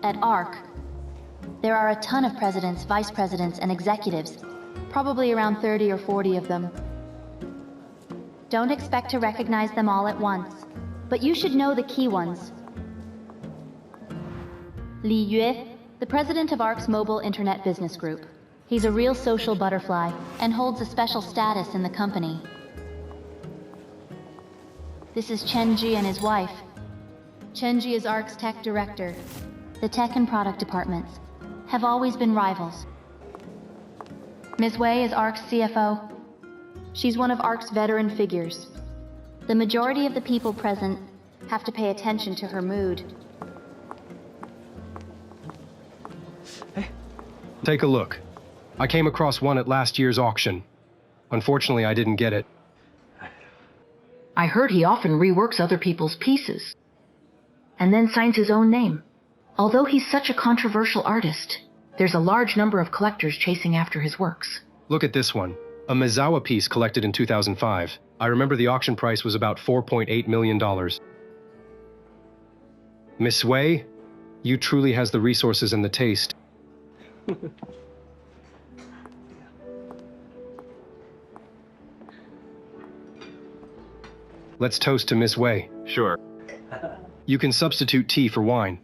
At ARC, there are a ton of presidents, vice presidents, and executives, probably around 30 or 40 of them. Don't expect to recognize them all at once, but you should know the key ones. Li Yue, the president of ARC's mobile internet business group. He's a real social butterfly and holds a special status in the company. This is Chen Ji and his wife. Chen Ji is ARC's tech director. The tech and product departments have always been rivals. Ms. Wei is ARC's CFO. She's one of ARC's veteran figures. The majority of the people present have to pay attention to her mood. Take a look. I came across one at last year's auction. Unfortunately, I didn't get it. I heard he often reworks other people's pieces, and then signs his own name. Although he's such a controversial artist, there's a large number of collectors chasing after his works. Look at this one. A Mizawa piece collected in 2005. I remember the auction price was about $4.8 million. Miss Wei, you truly has the resources and the taste. Let's toast to Miss Wei. Sure. You can substitute tea for wine.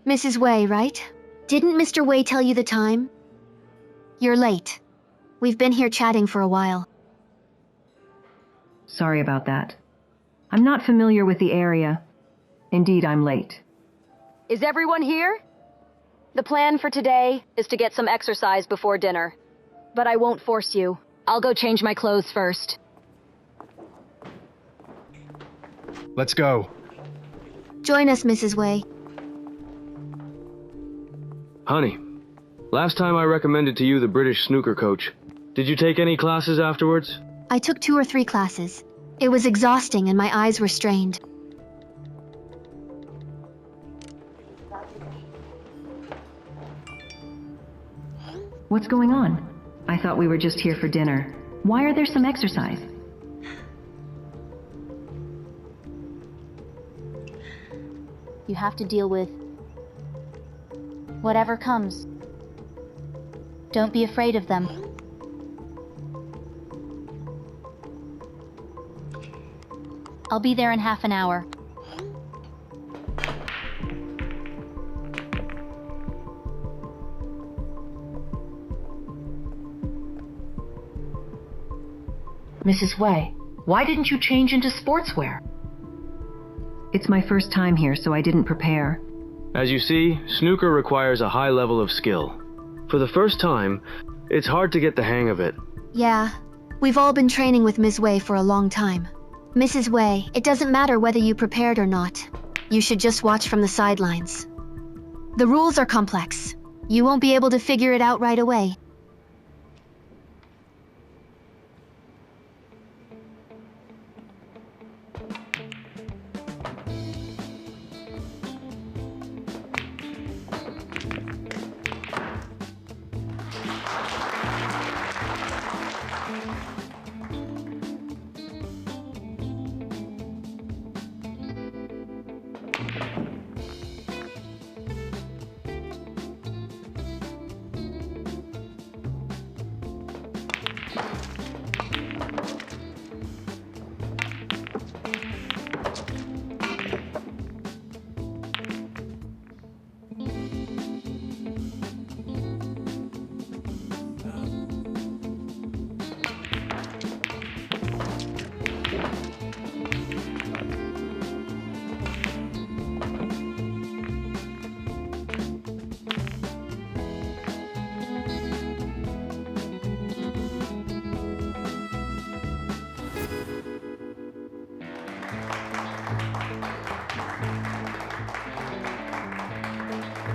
Mrs. Wei, right? Didn't Mr. Wei tell you the time? You're late. We've been here chatting for a while. Sorry about that. I'm not familiar with the area. Indeed, I'm late. Is everyone here? The plan for today is to get some exercise before dinner. But I won't force you. I'll go change my clothes first. Let's go. Join us, Mrs. Wei. Honey, last time I recommended to you the British snooker coach. Did you take any classes afterwards? I took 2 or 3 classes. It was exhausting and my eyes were strained. What's going on? I thought we were just here for dinner. Why are there some exercise? You have to deal with whatever comes. Don't be afraid of them. I'll be there in half an hour. Mrs. Wei, why didn't you change into sportswear? It's my first time here, so I didn't prepare. As you see, snooker requires a high level of skill. For the first time, it's hard to get the hang of it. Yeah, we've all been training with Ms. Wei for a long time. Mrs. Wei, it doesn't matter whether you prepared or not. You should just watch from the sidelines. The rules are complex. You won't be able to figure it out right away.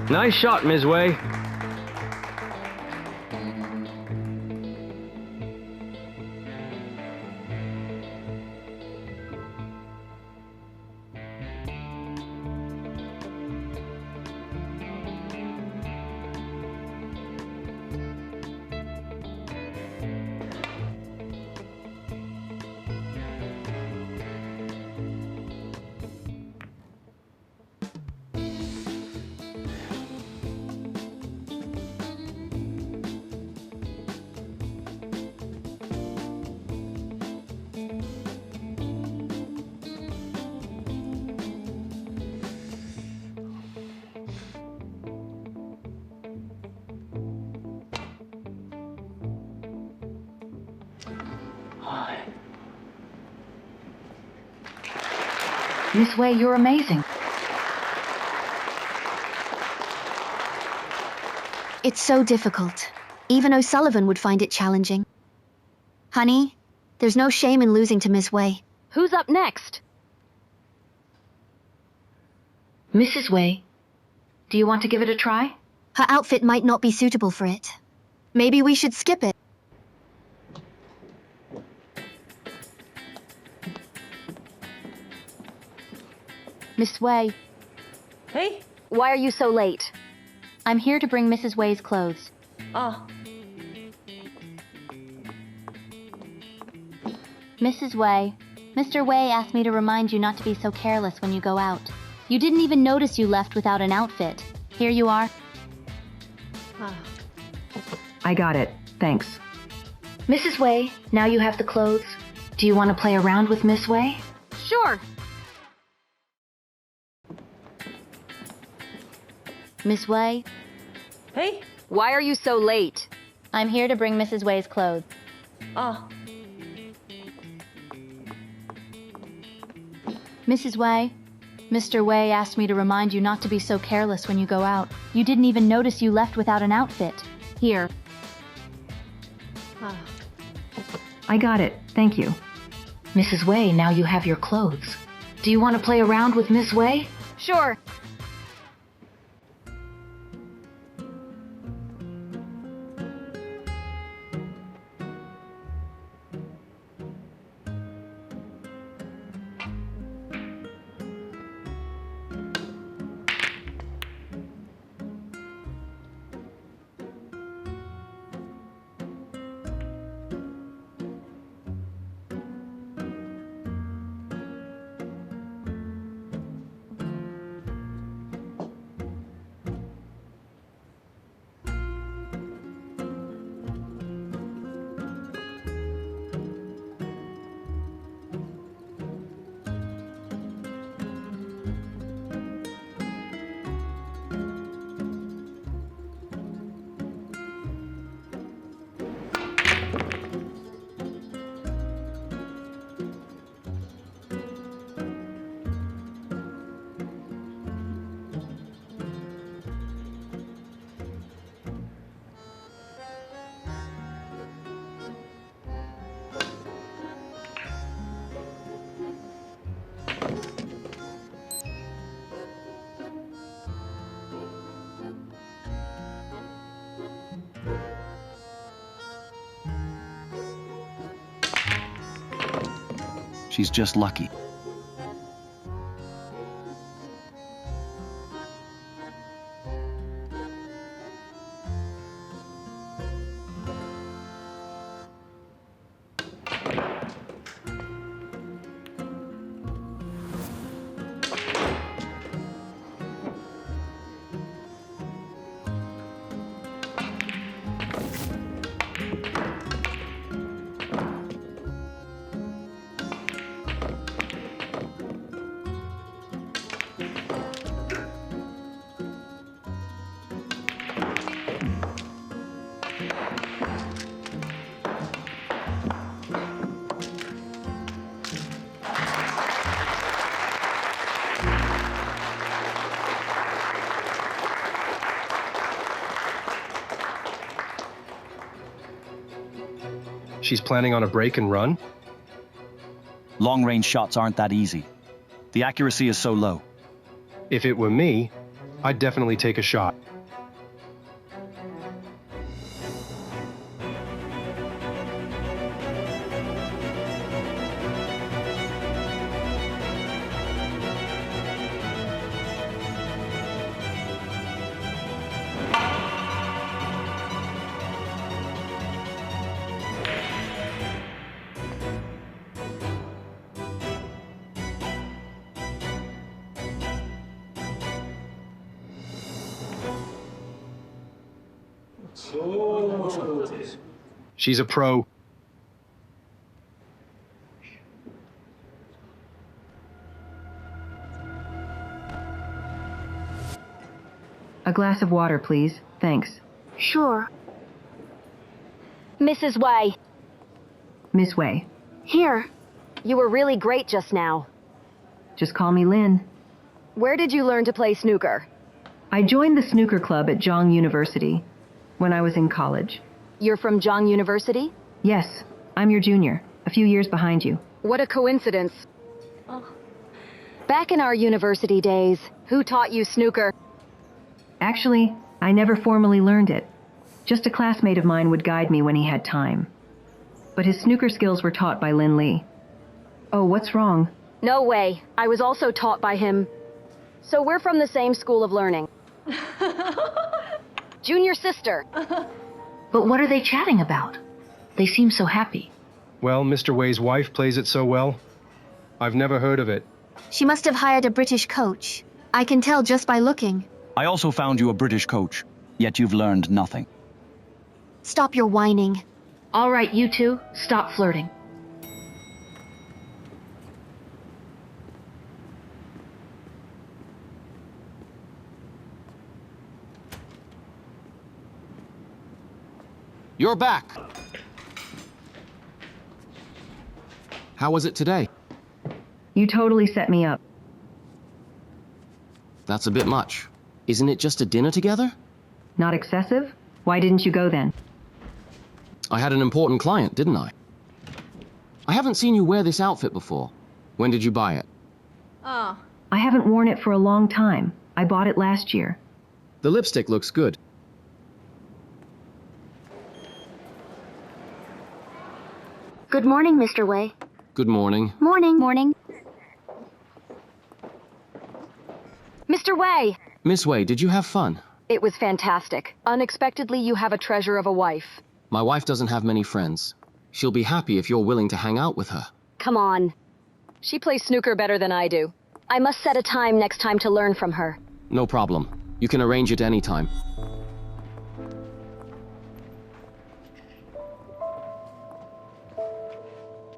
Nice shot, Ms. Wei. Miss Wei, you're amazing. It's so difficult. Even O'Sullivan would find it challenging. Honey, there's no shame in losing to Miss Wei. Who's up next? Mrs. Wei, do you want to give it a try? Her outfit might not be suitable for it. Maybe we should skip it. Miss Wei, Hey? Why are you so late? I'm here to bring Mrs. Wei's clothes. Ah, Mrs. Wei, Mr. Wei asked me to remind you not to be so careless when you go out. You didn't even notice you left without an outfit. Here you are. I got it, thanks. Mrs. Wei, now you have the clothes. Do you want to play around with Miss Wei? Sure. Miss Wei, hey? Why are you so late? I'm here to bring Mrs. Wei's clothes. Ah, Mrs. Wei, Mr. Wei asked me to remind you not to be so careless when you go out. You didn't even notice you left without an outfit. Here. I got it, thank you. Mrs. Wei, now you have your clothes. Do you want to play around with Miss Wei? Sure. She's just lucky. She's planning on a break and run? Long-range shots aren't that easy. The accuracy is so low. If it were me, I'd definitely take a shot. She's a pro. A glass of water, please. Thanks. Sure. Mrs. Wei, Miss Wei. Here. you were really great just now. Just call me Lin. Where did you learn to play snooker? I joined the snooker club at Zhang University when I was in college. You're from Jiang University? Yes, I'm your junior, a few years behind you. What a coincidence. Back in our university days, who taught you snooker? Actually, I never formally learned it. Just a classmate of mine would guide me when he had time. But his snooker skills were taught by Lin Li. Oh, what's wrong? No way. I was also taught by him. So we're from the same school of learning. Junior sister. But what are they chatting about? They seem so happy. Well, Mr. Wei's wife plays it so well. I've never heard of it. She must have hired a British coach. I can tell just by looking. I also found you a British coach, yet you've learned nothing. Stop your whining. All right, you two, stop flirting. You're back. How was it today? You totally set me up. That's a bit much. Isn't it just a dinner together? Not excessive? Why didn't you go then? I had an important client, didn't I? I haven't seen you wear this outfit before. When did you buy it? Ah. I haven't worn it for a long time. I bought it last year. The lipstick looks good. Good morning, Mr. Wei. Good morning. Morning. Morning. Mr. Wei! Miss Wei, did you have fun? It was fantastic. Unexpectedly, you have a treasure of a wife. My wife doesn't have many friends. She'll be happy if you're willing to hang out with her. Come on. She plays snooker better than I do. I must set a time next time to learn from her. No problem. You can arrange it anytime.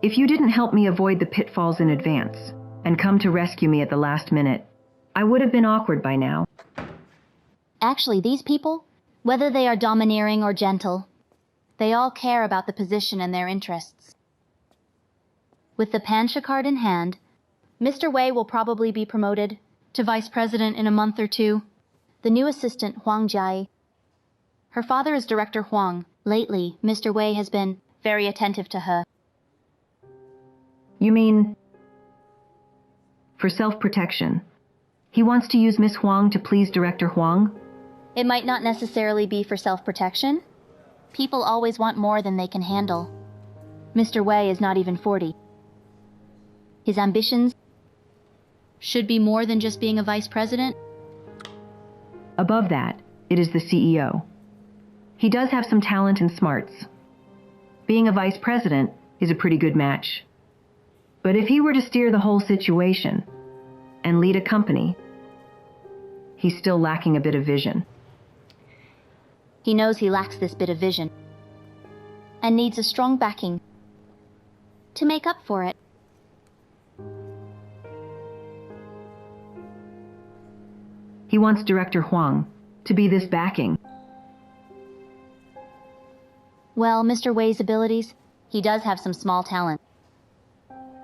If you didn't help me avoid the pitfalls in advance and come to rescue me at the last minute, I would have been awkward by now. Actually, these people, whether they are domineering or gentle, they all care about the position and their interests. With the Pancha card in hand, Mr. Wei will probably be promoted to vice president in a month or two. The new assistant, Huang Jia. Her father is Director Huang. Lately, Mr. Wei has been very attentive to her. You mean, for self-protection? He wants to use Miss Huang to please Director Huang? It might not necessarily be for self-protection. People always want more than they can handle. Mr. Wei is not even 40. His ambitions should be more than just being a vice president. Above that, it is the CEO. He does have some talent and smarts. Being a vice president is a pretty good match. But if he were to steer the whole situation and lead a company, he's still lacking a bit of vision. He knows he lacks this bit of vision and needs a strong backing to make up for it. He wants Director Huang to be this backing. Well, Mr. Wei's abilities, he does have some small talent.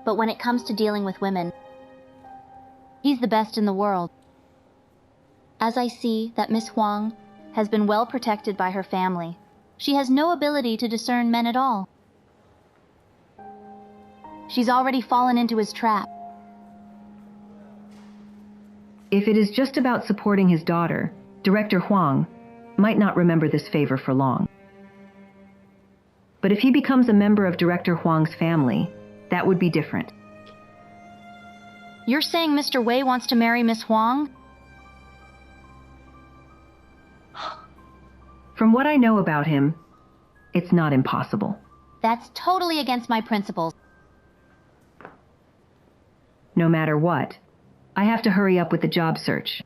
But when it comes to dealing with women, he's the best in the world. As I see that Miss Huang has been well protected by her family, she has no ability to discern men at all. She's already fallen into his trap. If it is just about supporting his daughter, Director Huang might not remember this favor for long. But if he becomes a member of Director Huang's family, that would be different. You're saying Mr. Wei wants to marry Miss Huang? From what I know about him, it's not impossible. That's totally against my principles. No matter what, I have to hurry up with the job search.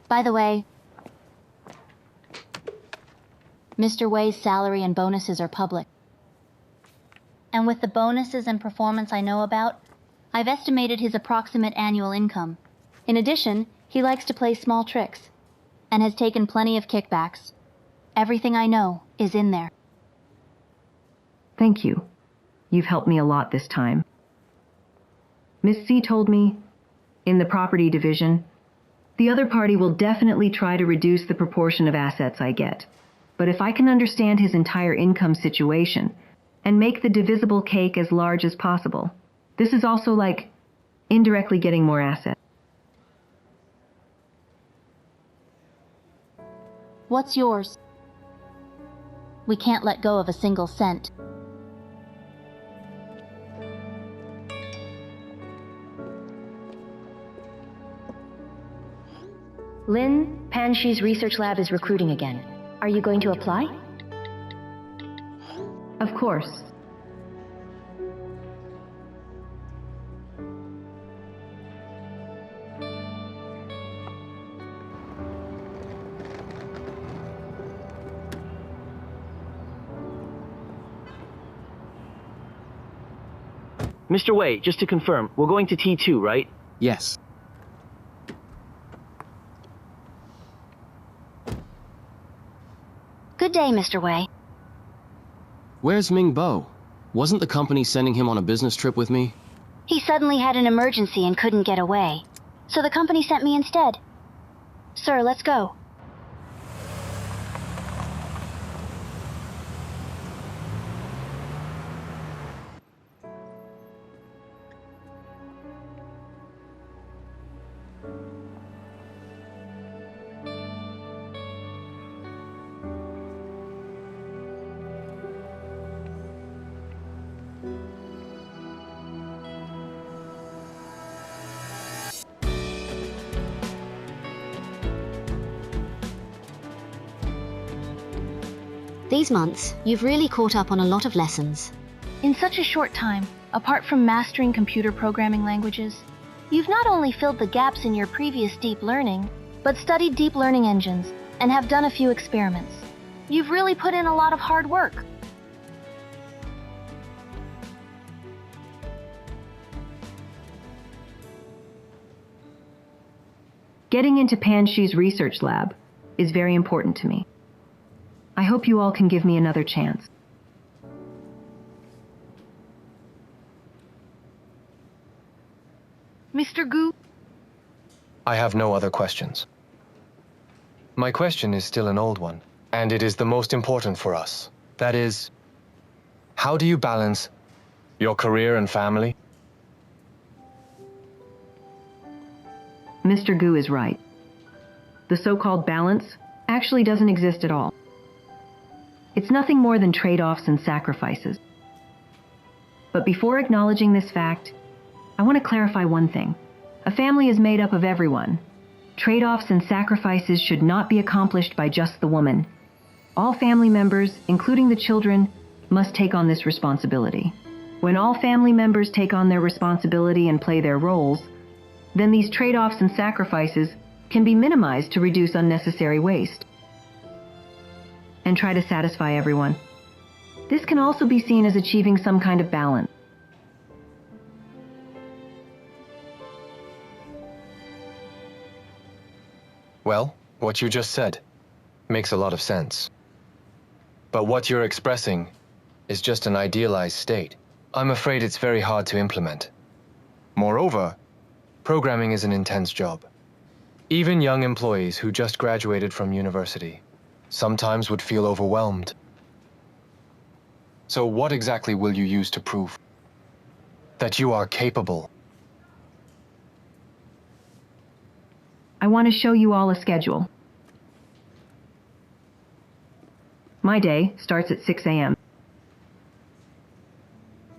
By the way, Mr. Wei's salary and bonuses are public. And with the bonuses and performance I know about, I've estimated his approximate annual income. In addition, he likes to play small tricks and has taken plenty of kickbacks. Everything I know is in there. Thank you. You've helped me a lot this time. Miss C told me, in the property division, the other party will definitely try to reduce the proportion of assets I get. But if I can understand his entire income situation and make the divisible cake as large as possible, this is also like indirectly getting more assets. What's yours? We can't let go of a single cent. Lin, Panshi's research lab is recruiting again. Are you going to apply? Of course. Mr. Wei, just to confirm, we're going to T2, right? Yes. Good day, Mr. Wei. Where's Ming Bo? Wasn't the company sending him on a business trip with me? He suddenly had an emergency and couldn't get away, so the company sent me instead. Sir, let's go. These months, you've really caught up on a lot of lessons. In such a short time, apart from mastering computer programming languages, you've not only filled the gaps in your previous deep learning, but studied deep learning engines and have done a few experiments. You've really put in a lot of hard work. Getting into Panshi's research lab is very important to me. I hope you all can give me another chance. Mr. Gu? I have no other questions. My question is still an old one, and it is the most important for us. That is, how do you balance your career and family? Mr. Gu is right. The so-called balance actually doesn't exist at all. It's nothing more than trade-offs and sacrifices. But before acknowledging this fact, I want to clarify one thing. A family is made up of everyone. Trade-offs and sacrifices should not be accomplished by just the woman. All family members, including the children, must take on this responsibility. When all family members take on their responsibility and play their roles, then these trade-offs and sacrifices can be minimized to reduce unnecessary waste and try to satisfy everyone. This can also be seen as achieving some kind of balance. Well, what you just said makes a lot of sense. But what you're expressing is just an idealized state. I'm afraid it's very hard to implement. Moreover, programming is an intense job. Even young employees who just graduated from university sometimes would feel overwhelmed. So what exactly will you use to prove that you are capable? I want to show you all a schedule. My day starts at 6 a.m.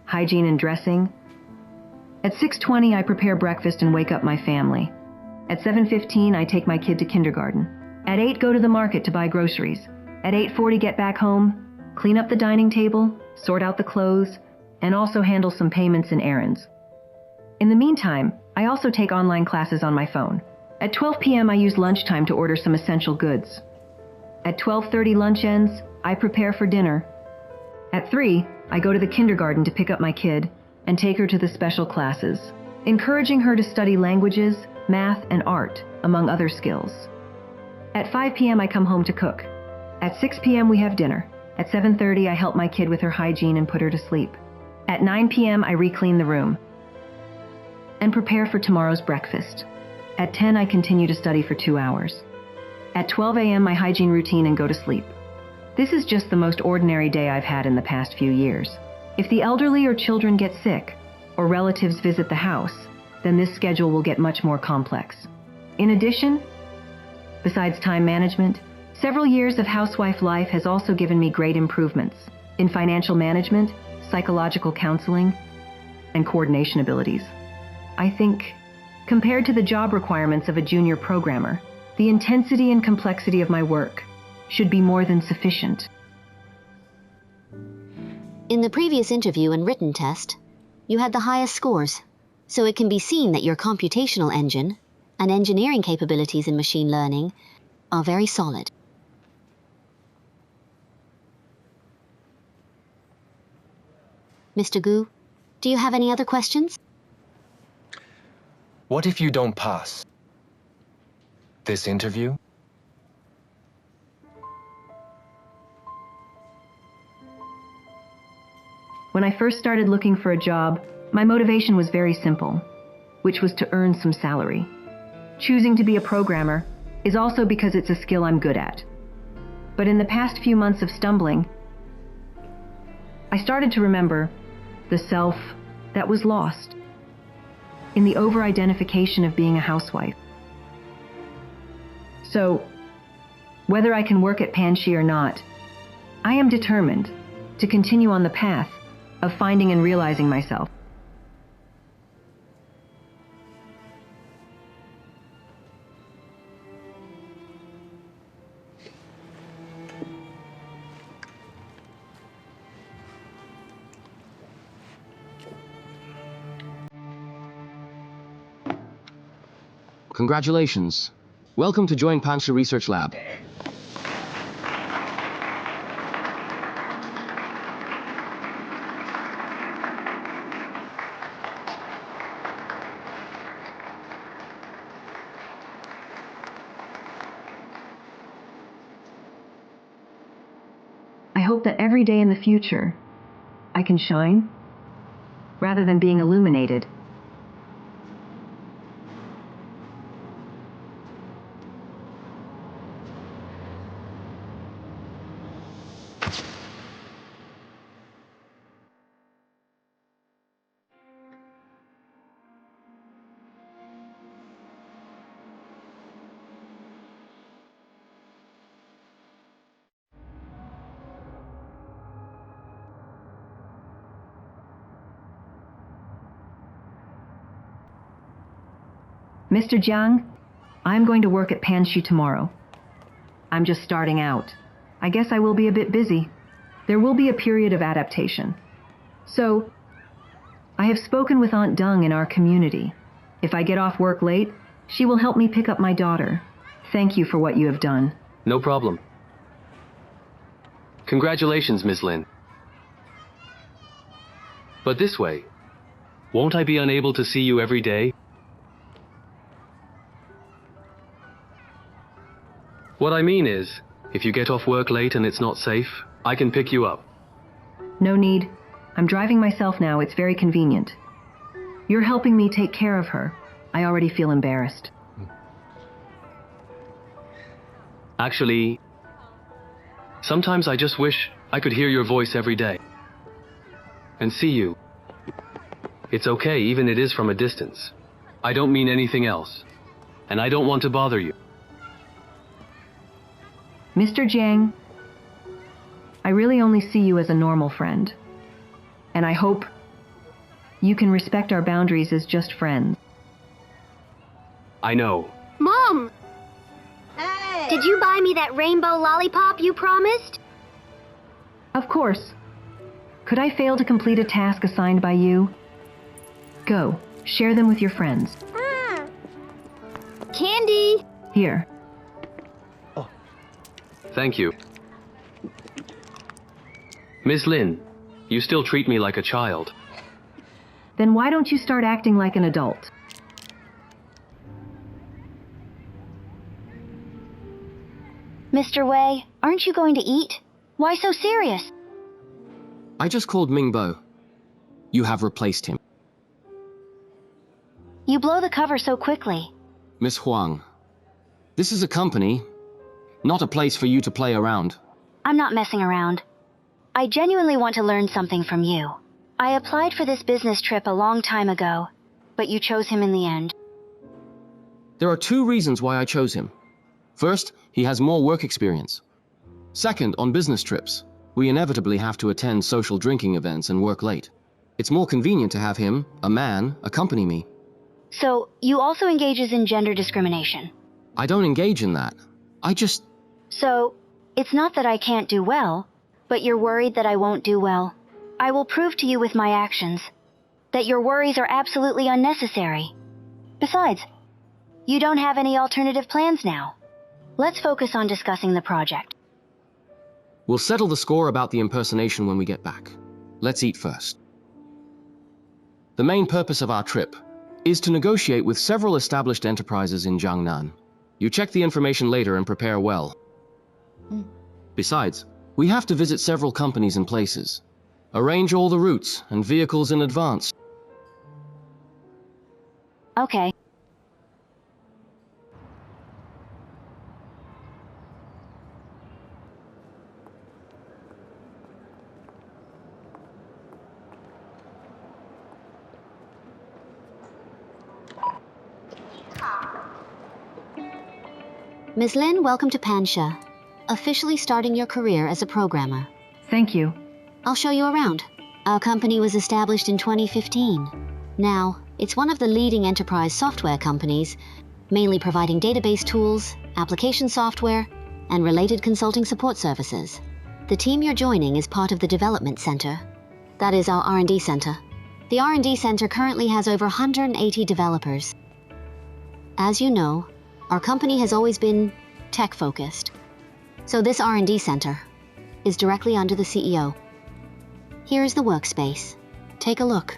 Hygiene and dressing. At 6:20, I prepare breakfast and wake up my family. At 7:15, I take my kid to kindergarten. At 8, go to the market to buy groceries. At 8:40, get back home, clean up the dining table, sort out the clothes, and also handle some payments and errands. In the meantime, I also take online classes on my phone. At 12 p.m., I use lunchtime to order some essential goods. At 12:30 lunch ends, I prepare for dinner. At 3, I go to the kindergarten to pick up my kid and take her to the special classes, encouraging her to study languages, math, and art, among other skills. At 5 p.m., I come home to cook. At 6 p.m., we have dinner. At 7:30, I help my kid with her hygiene and put her to sleep. At 9 p.m., I re-clean the room. and prepare for tomorrow's breakfast. At 10, I continue to study for 2 hours. At 12 a.m., my hygiene routine and go to sleep. This is just the most ordinary day I've had in the past few years. If the elderly or children get sick, or relatives visit the house, then this schedule will get much more complex. In addition, besides time management, several years of housewife life has also given me great improvements in financial management, psychological counseling, and coordination abilities. I think, compared to the job requirements of a junior programmer, the intensity and complexity of my work should be more than sufficient. In the previous interview and written test, you had the highest scores, so it can be seen that your computational engine and engineering capabilities in machine learning are very solid. Mr. Gu, do you have any other questions? What if you don't pass this interview? When I first started looking for a job, my motivation was very simple, which was to earn some salary. Choosing to be a programmer is also because it's a skill I'm good at. But in the past few months of stumbling, I started to remember the self that was lost in the over-identification of being a housewife. So, whether I can work at Panxi or not, I am determined to continue on the path of finding and realizing myself. Congratulations. Welcome to join Panxi Research Lab. I hope that every day in the future, I can shine, rather than being illuminated. Mr. Jiang, I'm going to work at Panxi tomorrow. I'm just starting out. I guess I will be a bit busy. There will be a period of adaptation. So, I have spoken with Aunt Deng in our community. If I get off work late, she will help me pick up my daughter. Thank you for what you have done. No problem. Congratulations, Ms. Lin. But this way, won't I be unable to see you every day? What I mean is, if you get off work late and it's not safe, I can pick you up. No need. I'm driving myself now. It's very convenient. You're helping me take care of her. I already feel embarrassed. Actually, sometimes I just wish I could hear your voice every day. And see you. It's okay, even it is from a distance. I don't mean anything else. And I don't want to bother you. Mr. Jiang, I really only see you as a normal friend. And I hope you can respect our boundaries as just friends. I know. Mom! Hey! Did you buy me that rainbow lollipop you promised? Of course. Could I fail to complete a task assigned by you? Go, share them with your friends. Candy! Here. Thank you. Miss Lin, you still treat me like a child. Then why don't you start acting like an adult? Mr. Wei, aren't you going to eat? Why so serious? I just called Ming Bo. You have replaced him. You blow the cover so quickly. Miss Huang, this is a company, not a place for you to play around. I'm not messing around. I genuinely want to learn something from you. I applied for this business trip a long time ago, but you chose him in the end. There are 2 reasons why I chose him. First, he has more work experience. Second, on business trips, we inevitably have to attend social drinking events and work late. It's more convenient to have him, a man, accompany me. So, you also engages in gender discrimination. I don't engage in that. I just... So, it's not that I can't do well, but you're worried that I won't do well. I will prove to you with my actions that your worries are absolutely unnecessary. Besides, you don't have any alternative plans now. Let's focus on discussing the project. We'll settle the score about the impersonation when we get back. Let's eat first. The main purpose of our trip is to negotiate with several established enterprises in Jiangnan. You check the information later and prepare well. Besides, we have to visit several companies and places. Arrange all the routes and vehicles in advance. Okay. Ms. Lin, welcome to Pansha, officially starting your career as a programmer. Thank you. I'll show you around. Our company was established in 2015. Now, it's one of the leading enterprise software companies, mainly providing database tools, application software, and related consulting support services. The team you're joining is part of the Development Center. That is our R&D center. The R&D center currently has over 180 developers. As you know, our company has always been tech-focused. So this R&D center is directly under the CEO. Here is the workspace. Take a look.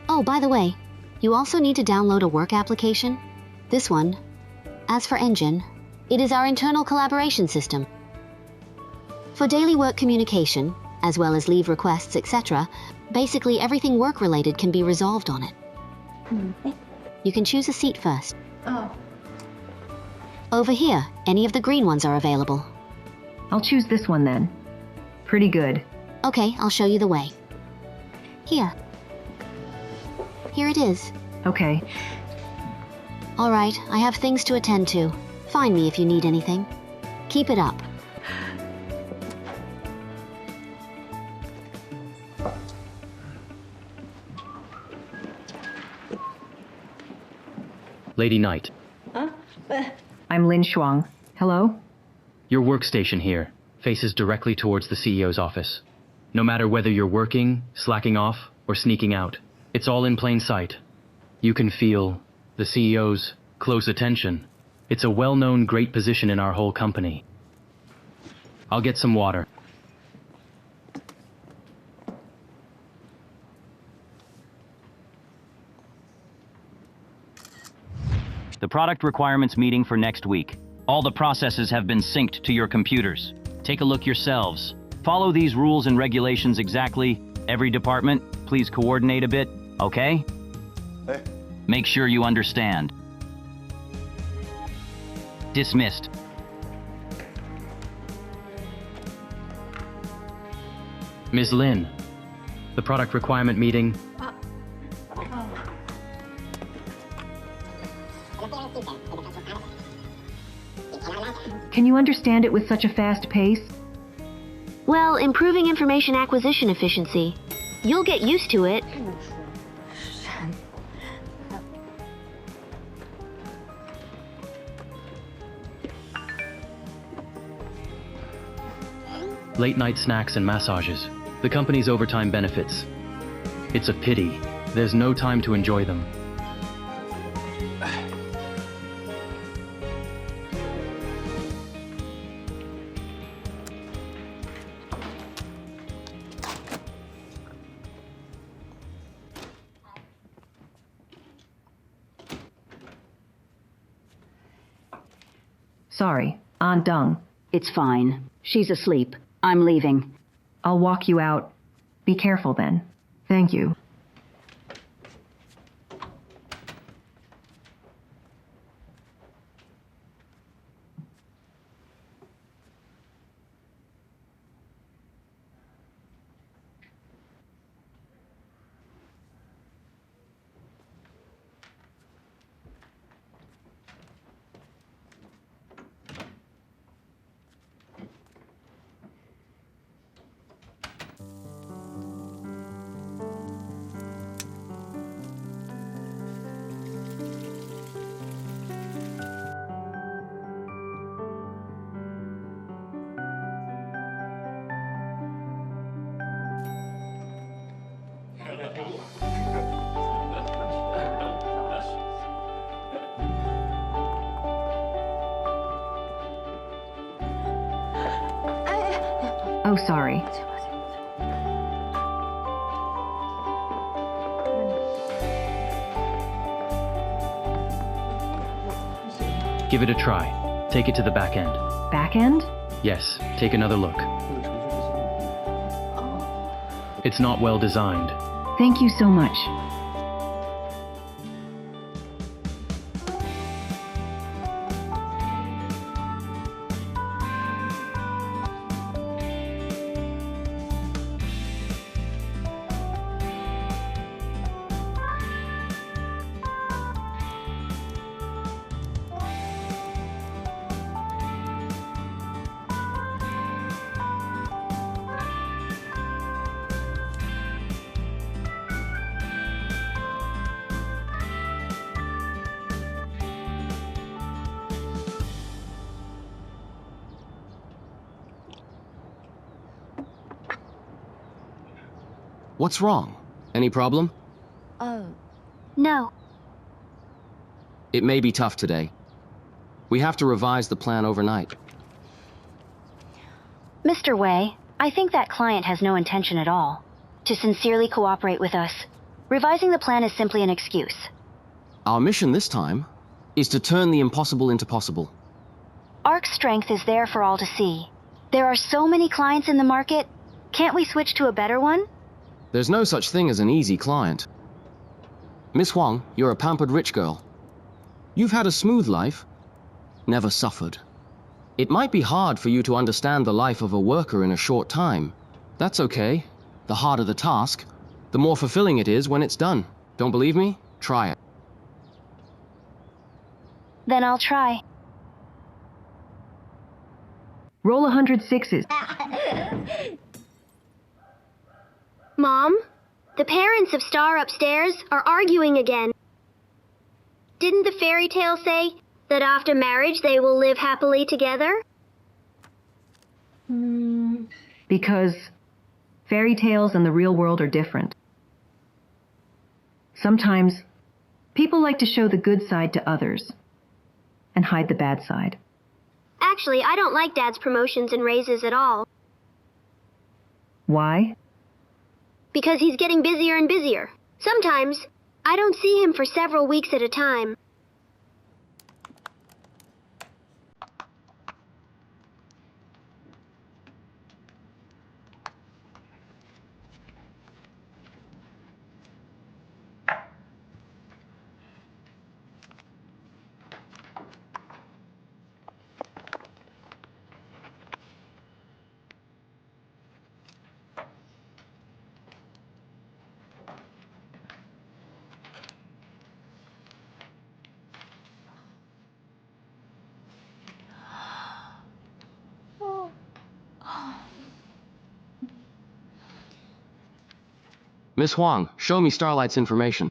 Oh, by the way, you also need to download a work application. This one. As for Engine, it is our internal collaboration system. For daily work communication, as well as leave requests, etc., basically everything work-related can be resolved on it. You can choose a seat first. Over here, any of the green ones are available. I'll choose this one then. Pretty good. Okay, I'll show you the way. Here. Here it is. Okay. All right, I have things to attend to. Find me if you need anything. Keep it up. Lady Knight, I'm Lin Shuang. Hello? your workstation here faces directly towards the CEO's office. No matter whether you're working, slacking off, or sneaking out, it's all in plain sight. You can feel the CEO's close attention. It's a well-known great position in our whole company. I'll get some water. The product requirements meeting for next week. All the processes have been synced to your computers. Take a look yourselves. Follow these rules and regulations exactly. Every department, please coordinate a bit, okay? Make sure you understand. Dismissed. Ms. Lin, the product requirement meeting. Can you understand it with such a fast pace? Well, improving information acquisition efficiency. You'll get used to it. Late night snacks and massages. The company's overtime benefits. It's a pity. There's no time to enjoy them. Sorry, Aunt Dung. It's fine. She's asleep. I'm leaving. I'll walk you out. Be careful then. Thank you. so sorry. Give it a try. Take it to the back end. Back end? Yes, take another look. It's not well designed. Thank you so much. What's wrong? Any problem? No. It may be tough today. We have to revise the plan overnight. Mr. Wei, I think that client has no intention at all to sincerely cooperate with us. Revising the plan is simply an excuse. Our mission this time is to turn the impossible into possible. ARC's strength is there for all to see. There are so many clients in the market. Can't we switch to a better one? There's no such thing as an easy client. Miss Huang, you're a pampered rich girl. You've had a smooth life, never suffered. It might be hard for you to understand the life of a worker in a short time. That's okay. The harder the task, the more fulfilling it is when it's done. Don't believe me? Try it. Then I'll try. Roll 100 sixes. Mom, the parents of Star upstairs are arguing again. Didn't the fairy tale say that after marriage they will live happily together? Because fairy tales and the real world are different. Sometimes people like to show the good side to others and hide the bad side. Actually, I don't like Dad's promotions and raises at all. Why? Because he's getting busier and busier. Sometimes, I don't see him for several weeks at a time. Miss Huang, show me Starlight's information.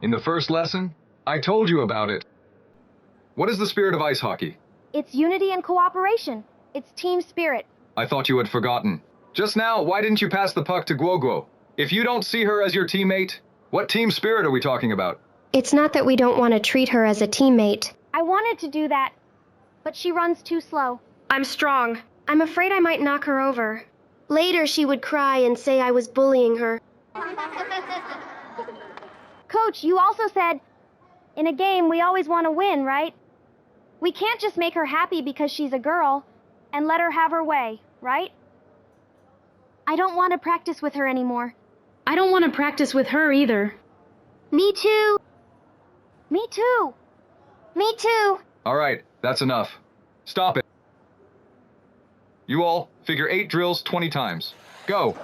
In the first lesson, I told you about it. What is the spirit of ice hockey? It's unity and cooperation. It's team spirit. I thought you had forgotten. Just now, why didn't you pass the puck to Guoguo? If you don't see her as your teammate, what team spirit are we talking about? It's not that we don't want to treat her as a teammate. I wanted to do that, but she runs too slow. I'm strong. I'm afraid I might knock her over. Later, she would cry and say I was bullying her. Coach, you also said, in a game, we always want to win, right? We can't just make her happy because she's a girl and let her have her way, right? I don't want to practice with her anymore. I don't want to practice with her either. Me too. Me too. Me too. All right, that's enough. Stop it. You all, figure 8 drills 20 times. Go.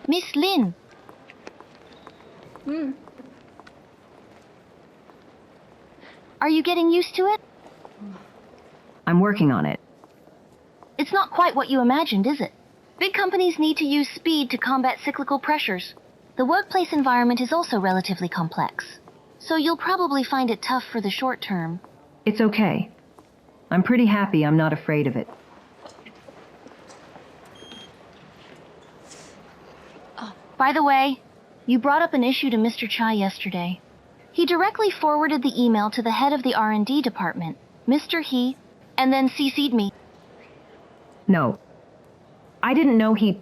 Miss Lin. Are you getting used to it? I'm working on it. It's not quite what you imagined, is it? Big companies need to use speed to combat cyclical pressures. The workplace environment is also relatively complex, so you'll probably find it tough for the short term. It's okay. I'm pretty happy I'm not afraid of it. By the way, you brought up an issue to Mr. Chai yesterday. He directly forwarded the email to the head of the R&D department, Mr. He, and then CC'd me. No. I didn't know he...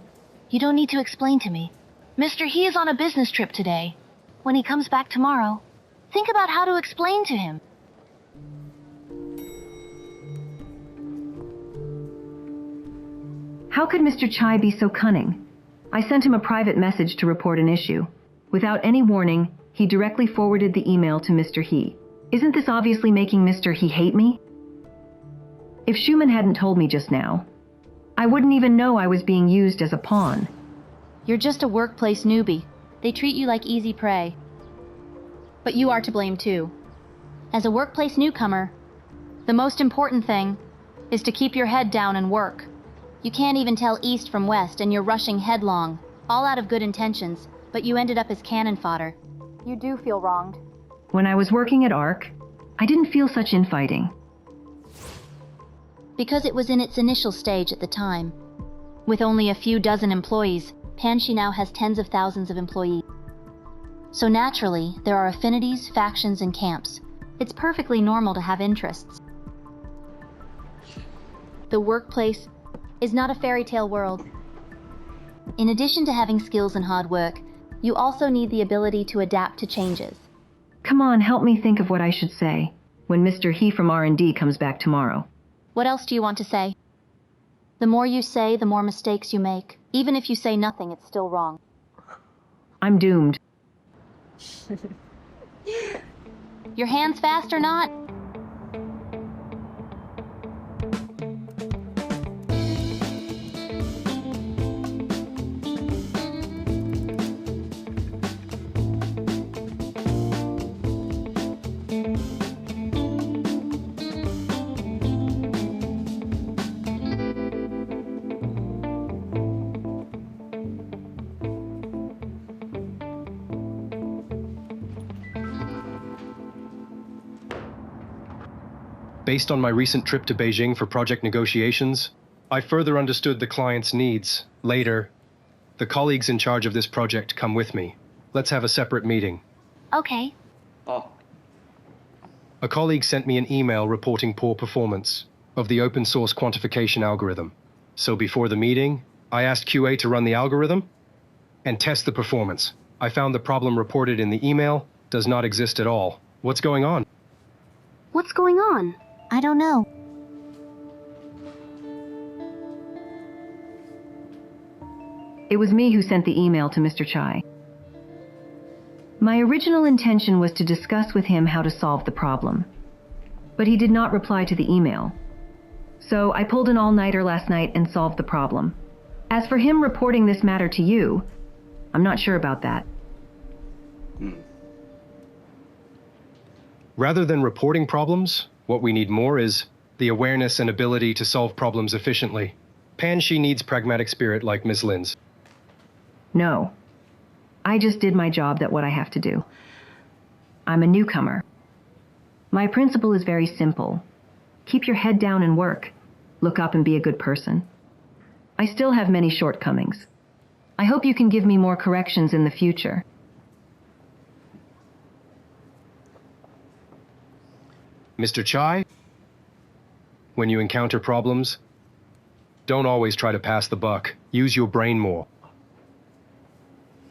You don't need to explain to me. Mr. He is on a business trip today. When he comes back tomorrow, think about how to explain to him. How could Mr. Chai be so cunning? I sent him a private message to report an issue. Without any warning, he directly forwarded the email to Mr. He. Isn't this obviously making Mr. He hate me? If Schumann hadn't told me just now, I wouldn't even know I was being used as a pawn. You're just a workplace newbie. They treat you like easy prey. But you are to blame too. As a workplace newcomer, the most important thing is to keep your head down and work. You can't even tell east from west and you're rushing headlong, all out of good intentions, but you ended up as cannon fodder. You do feel wronged. When I was working at ARC, I didn't feel such infighting. Because it was in its initial stage at the time. With only a few dozen employees, Panshi now has tens of thousands of employees. So naturally, there are affinities, factions, and camps. It's perfectly normal to have interests. The workplace is not a fairy tale world. In addition to having skills and hard work, you also need the ability to adapt to changes. Come on, help me think of what I should say when Mr. He from R&D comes back tomorrow. What else do you want to say? The more you say, the more mistakes you make. Even if you say nothing, it's still wrong. I'm doomed. Your hands fast or not? Based on my recent trip to Beijing for project negotiations, I further understood the client's needs. Later, the colleagues in charge of this project come with me. Let's have a separate meeting. Okay. A colleague sent me an email reporting poor performance of the open source quantification algorithm. So before the meeting, I asked QA to run the algorithm and test the performance. I found the problem reported in the email does not exist at all. What's going on? What's going on? I don't know. It was me who sent the email to Mr. Chai. My original intention was to discuss with him how to solve the problem, but he did not reply to the email. So I pulled an all-nighter last night and solved the problem. As for him reporting this matter to you, I'm not sure about that. Rather than reporting problems, what we need more is the awareness and ability to solve problems efficiently. Panshi needs pragmatic spirit like Ms. Lin's. No. I just did my job at what I have to do. I'm a newcomer. My principle is very simple. Keep your head down and work. Look up and be a good person. I still have many shortcomings. I hope you can give me more corrections in the future. Mr. Chai, when you encounter problems, don't always try to pass the buck. Use your brain more.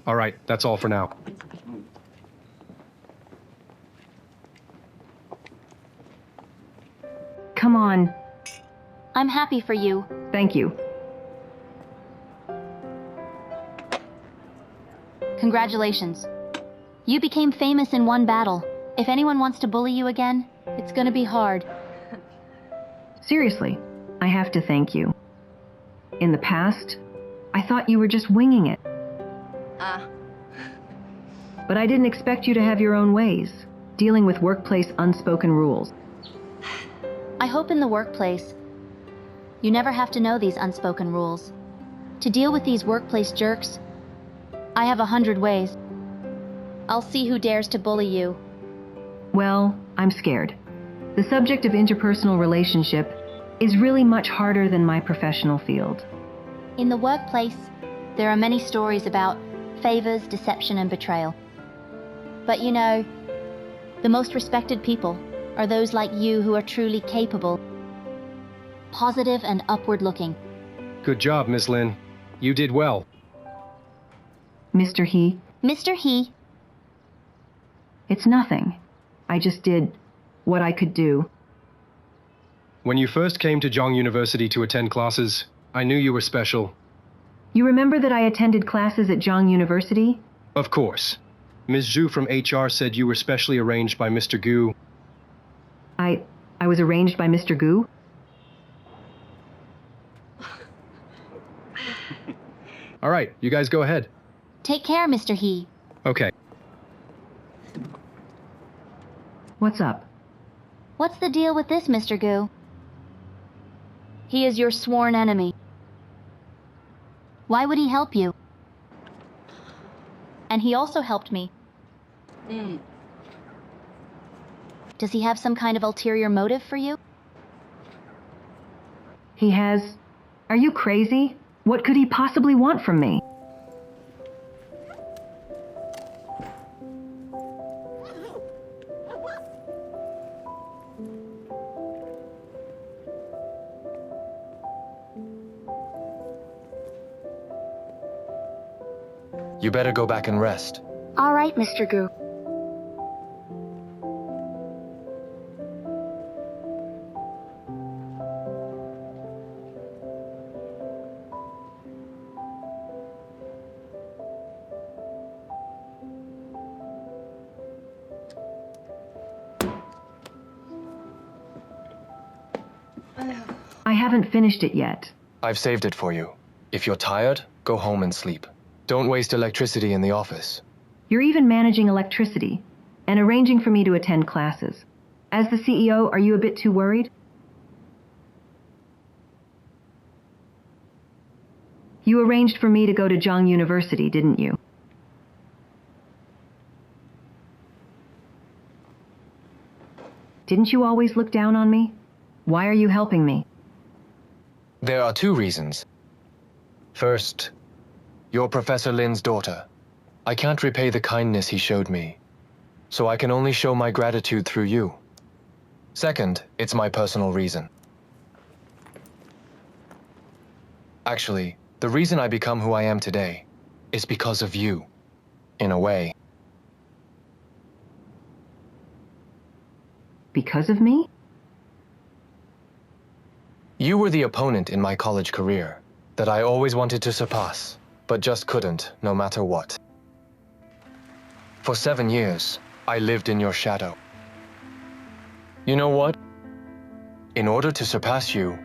All right, that's all for now. Come on. I'm happy for you. Thank you. Congratulations. You became famous in one battle. If anyone wants to bully you again, it's gonna be hard. Seriously, I have to thank you. In the past, I thought you were just winging it. But I didn't expect you to have your own ways, dealing with workplace unspoken rules. I hope in the workplace, you never have to know these unspoken rules. To deal with these workplace jerks, I have 100 ways. I'll see who dares to bully you. Well, I'm scared. The subject of interpersonal relationship is really much harder than my professional field. In the workplace, there are many stories about favors, deception, and betrayal. But you know, the most respected people are those like you who are truly capable, positive, and upward-looking. Good job, Miss Lin. You did well. Mr. He? Mr. He. It's nothing. I just did what I could do. When you first came to Zhang University to attend classes, I knew you were special. You remember that I attended classes at Zhang University? Of course. Ms. Zhu from HR said you were specially arranged by Mr. Gu. I was arranged by Mr. Gu? All right, you guys go ahead. Take care, Mr. He. Okay. What's up? What's the deal with this, Mr. Gu? He is your sworn enemy. Why would he help you? And he also helped me. Does he have some kind of ulterior motive for you? He has... Are you crazy? What could he possibly want from me? You better go back and rest. All right, Mr. Gu. I haven't finished it yet. I've saved it for you. If you're tired, go home and sleep. Don't waste electricity in the office. You're even managing electricity and arranging for me to attend classes. As the CEO, are you a bit too worried? You arranged for me to go to Zhang University, didn't you? Didn't you always look down on me? Why are you helping me? There are two reasons. First, you're Professor Lin's daughter. I can't repay the kindness he showed me, so I can only show my gratitude through you. Second, it's my personal reason. Actually, the reason I become who I am today is because of you, in a way. Because of me? You were the opponent in my college career that I always wanted to surpass, but just couldn't, no matter what. For 7 years, I lived in your shadow. You know what? In order to surpass you,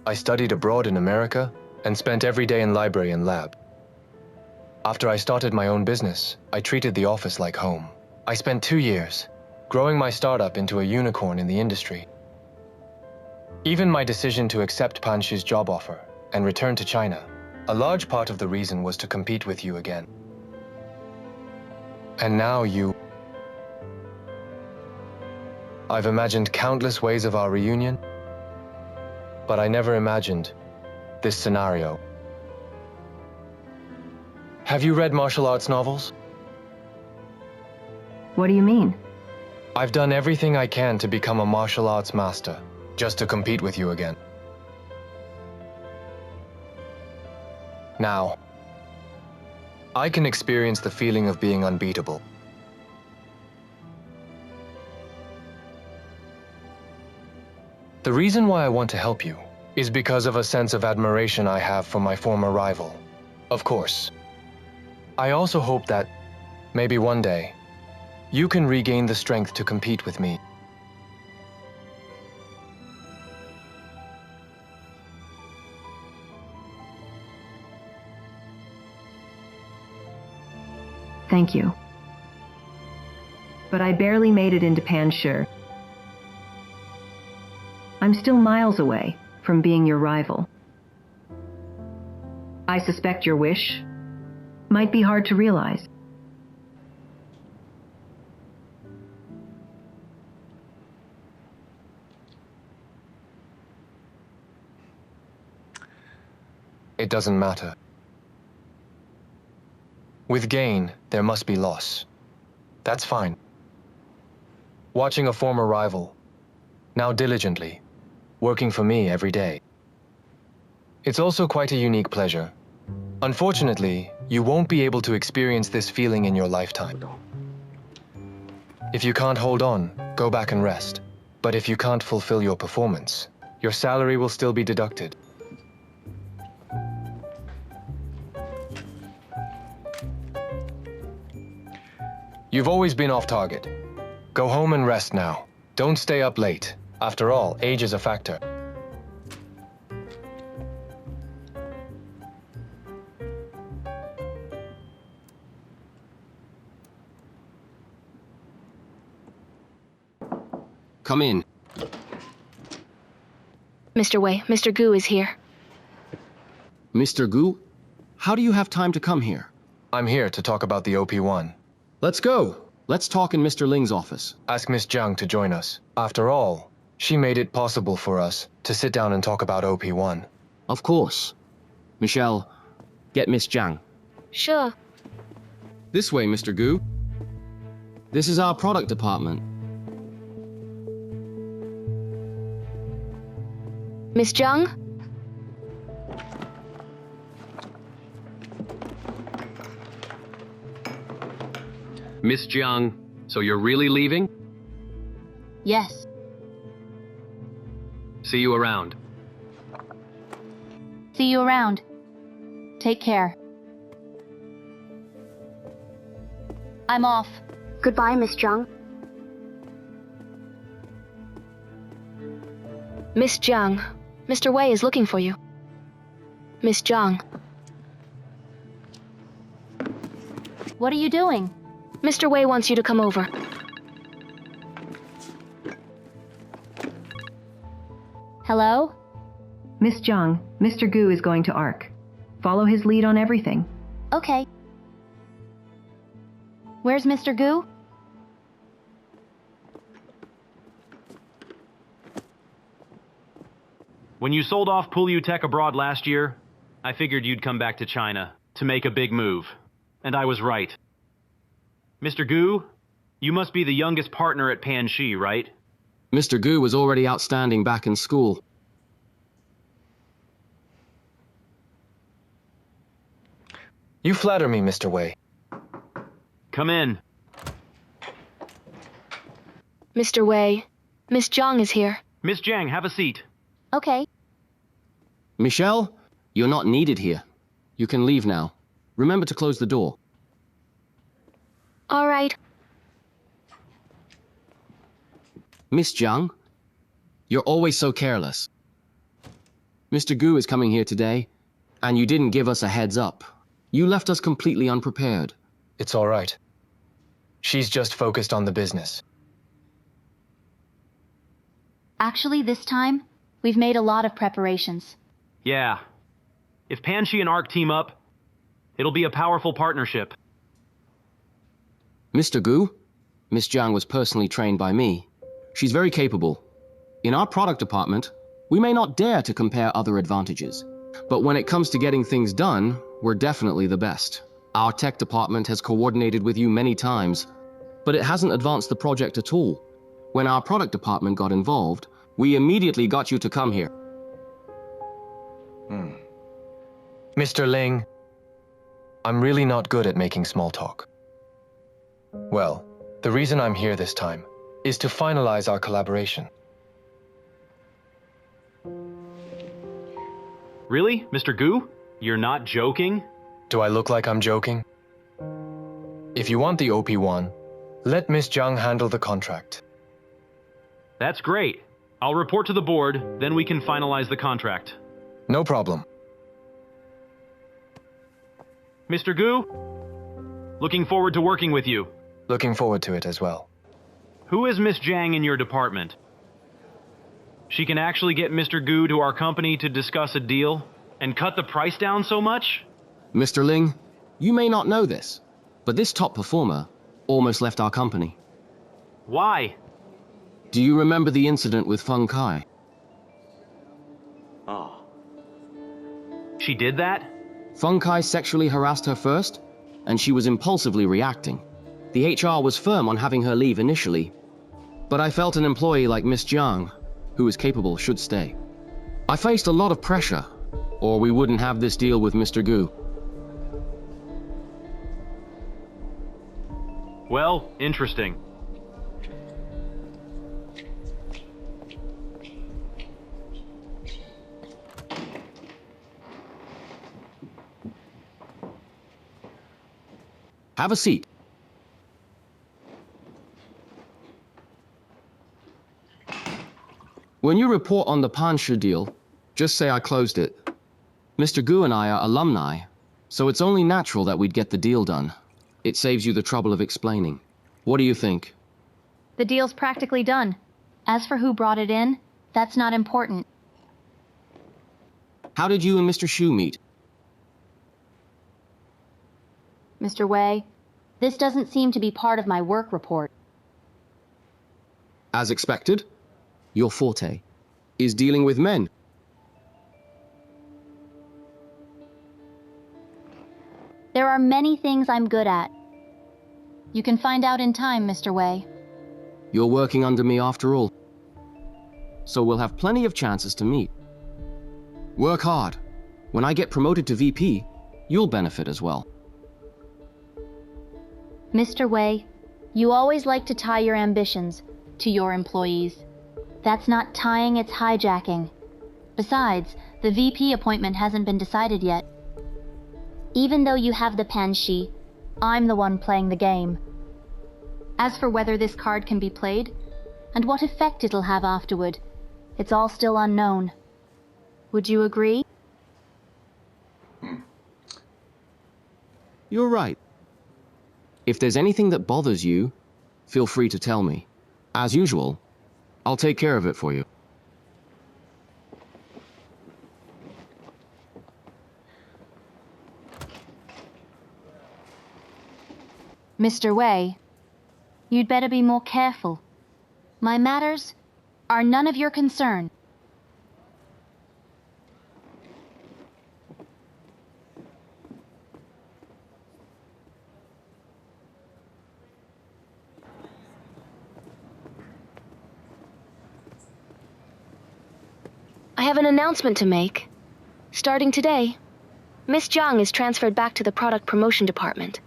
I studied abroad in America and spent every day in library and lab. After I started my own business, I treated the office like home. I spent 2 years growing my startup into a unicorn in the industry. Even my decision to accept Panshi's job offer and return to China, a large part of the reason was to compete with you again. And now you... I've imagined countless ways of our reunion, but I never imagined this scenario. Have you read martial arts novels? What do you mean? I've done everything I can to become a martial arts master, just to compete with you again. Now, I can experience the feeling of being unbeatable. The reason why I want to help you is because of a sense of admiration I have for my former rival. Of course. I also hope that, maybe one day, you can regain the strength to compete with me. Thank you. But I barely made it into Panshi. I'm still miles away from being your rival. I suspect your wish might be hard to realize. It doesn't matter. With gain, there must be loss. That's fine. Watching a former rival, now diligently, working for me every day. It's also quite a unique pleasure. Unfortunately, you won't be able to experience this feeling in your lifetime. If you can't hold on, go back and rest. But if you can't fulfill your performance, your salary will still be deducted. You've always been off target. Go home and rest now. Don't stay up late. After all, age is a factor. Come in. Mr. Wei, Mr. Gu is here. Mr. Gu? How do you have time to come here? I'm here to talk about the OP1. Let's go. Let's talk in Mr. Ling's office. Ask Miss Jiang to join us. After all, she made it possible for us to sit down and talk about OP1. Of course. Michelle, get Miss Jiang. Sure. This way, Mr. Gu. This is our product department. Miss Jiang? Miss Jiang, so you're really leaving? Yes. See you around. See you around. Take care. I'm off. Goodbye, Miss Jiang. Miss Jiang, Mr. Wei is looking for you. Miss Jiang. What are you doing? Mr. Wei wants you to come over. Hello? Miss Jiang, Mr. Gu is going to ARC. Follow his lead on everything. Okay. Where's Mr. Gu? When you sold off Pulyu Tech abroad last year, I figured you'd come back to China to make a big move. And I was right. Mr. Gu, you must be the youngest partner at Panshi, right? Mr. Gu was already outstanding back in school. You flatter me, Mr. Wei. Come in. Mr. Wei, Miss Jiang is here. Miss Jiang, have a seat. Okay. Michelle, you're not needed here. You can leave now. Remember to close the door. All right. Miss Jiang, you're always so careless. Mr. Gu is coming here today, and you didn't give us a heads up. You left us completely unprepared. It's all right. She's just focused on the business. Actually, this time, we've made a lot of preparations. Yeah. If Panshi and ARC team up, it'll be a powerful partnership. Mr. Gu, Miss Jiang was personally trained by me. She's very capable. In our product department, we may not dare to compare other advantages. But when it comes to getting things done, we're definitely the best. Our tech department has coordinated with you many times, but it hasn't advanced the project at all. When our product department got involved, we immediately got you to come here. Mr. Ling, I'm really not good at making small talk. Well, the reason I'm here this time is to finalize our collaboration. Really, Mr. Gu? You're not joking? Do I look like I'm joking? If you want the OP1, let Miss Jiang handle the contract. That's great. I'll report to the board, then we can finalize the contract. No problem. Mr. Gu? Looking forward to working with you. Looking forward to it as well. Who is Miss Jiang in your department? She can actually get Mr. Gu to our company to discuss a deal and cut the price down so much? Mr. Ling, you may not know this, but this top performer almost left our company. Why? Do you remember the incident with Feng Kai? Oh. She did that? Feng Kai sexually harassed her first, and she was impulsively reacting. The HR was firm on having her leave initially, but I felt an employee like Miss Jiang, who is capable, should stay. I faced a lot of pressure, or we wouldn't have this deal with Mr. Gu. Well, interesting. Have a seat. When you report on the Panshu deal, just say I closed it. Mr. Gu and I are alumni, so it's only natural that we'd get the deal done. It saves you the trouble of explaining. What do you think? The deal's practically done. As for who brought it in, that's not important. How did you and Mr. Xu meet? Mr. Wei, this doesn't seem to be part of my work report. As expected, your forte is dealing with men. There are many things I'm good at. You can find out in time, Mr. Wei. You're working under me after all, so we'll have plenty of chances to meet. Work hard. When I get promoted to VP, you'll benefit as well. Mr. Wei, you always like to tie your ambitions to your employees. That's not tying, it's hijacking. Besides, the VP appointment hasn't been decided yet. Even though you have the Panshi, I'm the one playing the game. As for whether this card can be played, and what effect it'll have afterward, it's all still unknown. Would you agree? You're right. If there's anything that bothers you, feel free to tell me. As usual, I'll take care of it for you. Mr. Wei, you'd better be more careful. My matters are none of your concern. I have an announcement to make. Starting today, Miss Jiang is transferred back to the product promotion department.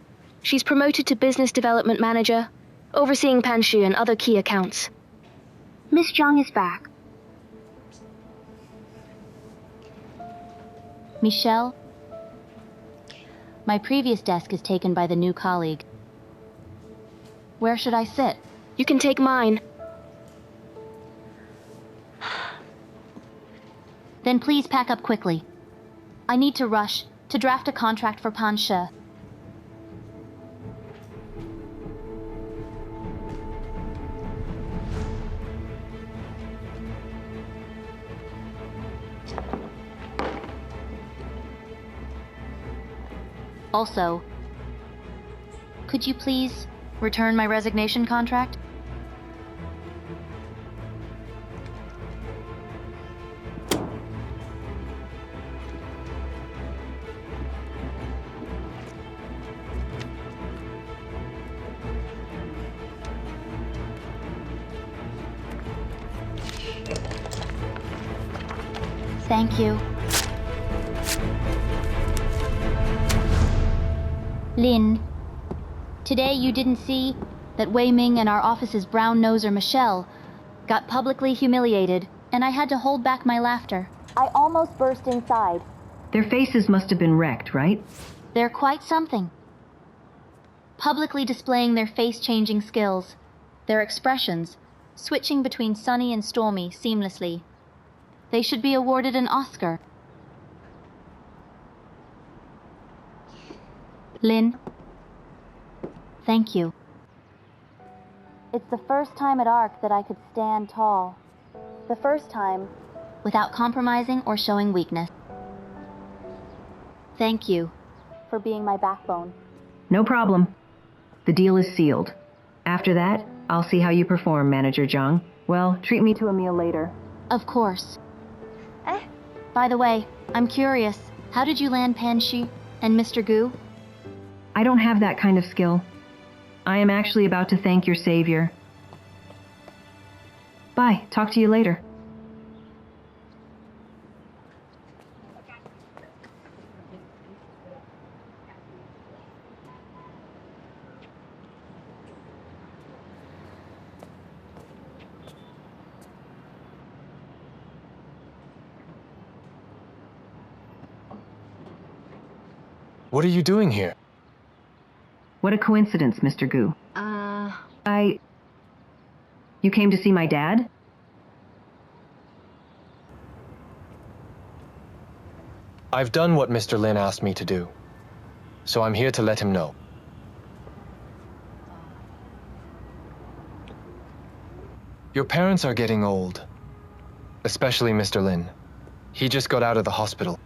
She's promoted to business development manager, overseeing Panshi and other key accounts. Miss Jiang is back. Michelle, my previous desk is taken by the new colleague. Where should I sit? You can take mine. Then please pack up quickly. I need to rush to draft a contract for Panshe. Also, could you please return my resignation contract? Thank you. Lin, today you didn't see that Wei Ming and our office's brown noser Michelle got publicly humiliated, and I had to hold back my laughter. I almost burst inside. Their faces must have been wrecked, right? They're quite something. Publicly displaying their face-changing skills, their expressions, switching between sunny and stormy seamlessly. They should be awarded an Oscar. Lin, Thank you. It's the first time at ARC that I could stand tall. The first time without compromising or showing weakness. Thank you for being my backbone. No problem. The deal is sealed. After that, I'll see how you perform, Manager Zhang. Well, treat me to a meal later. Of course. By the way, I'm curious. How did you land Pan Shi and Mr. Gu? I don't have that kind of skill. I am actually about to thank your savior. Bye. Talk to you later. What are you doing here? What a coincidence, Mr. Gu. You came to see my dad? I've done what Mr. Lin asked me to do, so I'm here to let him know. Your parents are getting old, especially Mr. Lin. He just got out of the hospital.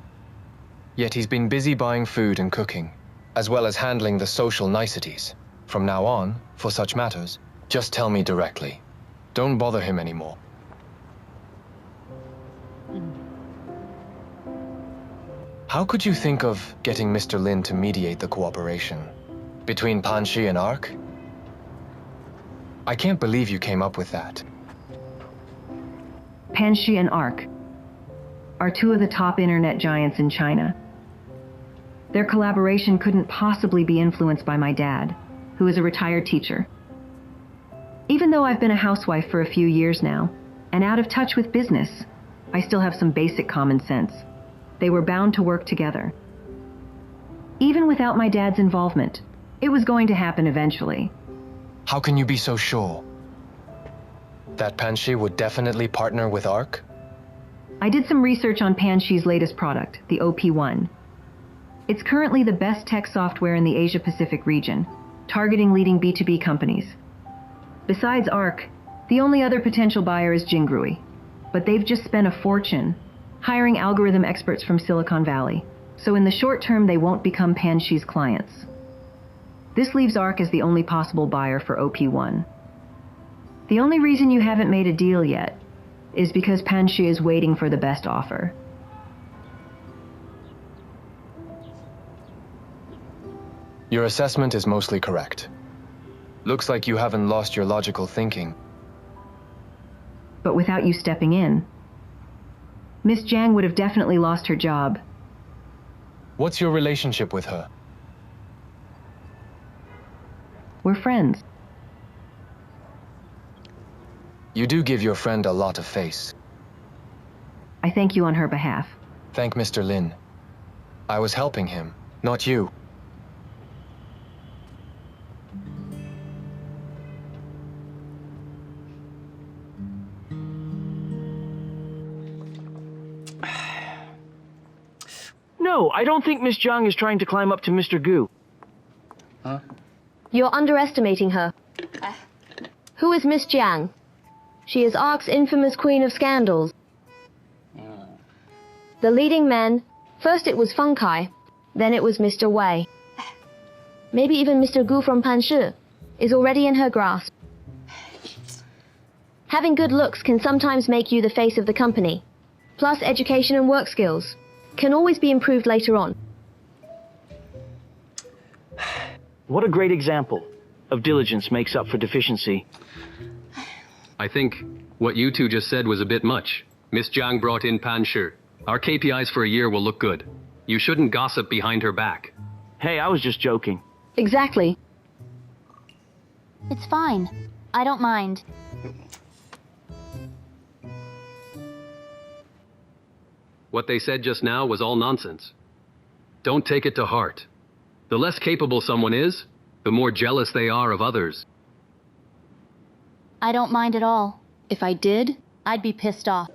Yet he's been busy buying food and cooking, as well as handling the social niceties. From now on, for such matters, just tell me directly. Don't bother him anymore. How could you think of getting Mr. Lin to mediate the cooperation between Pan Shi and ARC? I can't believe you came up with that. Pan Shi and ARC are two of the top internet giants in China. Their collaboration couldn't possibly be influenced by my dad, who is a retired teacher. Even though I've been a housewife for a few years now, and out of touch with business, I still have some basic common sense. They were bound to work together. Even without my dad's involvement, it was going to happen eventually. How can you be so sure? That Pan Shi would definitely partner with ARC? I did some research on Pan Shi's latest product, the OP1. It's currently the best tech software in the Asia-Pacific region, targeting leading B2B companies. Besides ARC, the only other potential buyer is Jingrui, but they've just spent a fortune hiring algorithm experts from Silicon Valley, so in the short term they won't become Pan Shi's clients. This leaves ARC as the only possible buyer for OP1. The only reason you haven't made a deal yet is because Pan Shi is waiting for the best offer. Your assessment is mostly correct. Looks like you haven't lost your logical thinking. But without you stepping in, Miss Jiang would have definitely lost her job. What's your relationship with her? We're friends. You do give your friend a lot of face. I thank you on her behalf. Thank Mr. Lin. I was helping him, not you. No, I don't think Miss Jiang is trying to climb up to Mr. Gu. Huh? You're underestimating her. Who is Miss Jiang? She is ARC's infamous queen of scandals. The leading men, first it was Feng Kai, then it was Mr. Wei. Maybe even Mr. Gu from Pan Shi is already in her grasp. Having good looks can sometimes make you the face of the company. Plus education and work skills can always be improved later on. What a great example of diligence makes up for deficiency. I think what you two just said was a bit much. Miss Jiang brought in Pan Shi. Our KPIs for a year will look good. You shouldn't gossip behind her back. Hey, I was just joking. Exactly. It's fine. I don't mind. What they said just now was all nonsense. Don't take it to heart. The less capable someone is, the more jealous they are of others. I don't mind at all. If I did, I'd be pissed off.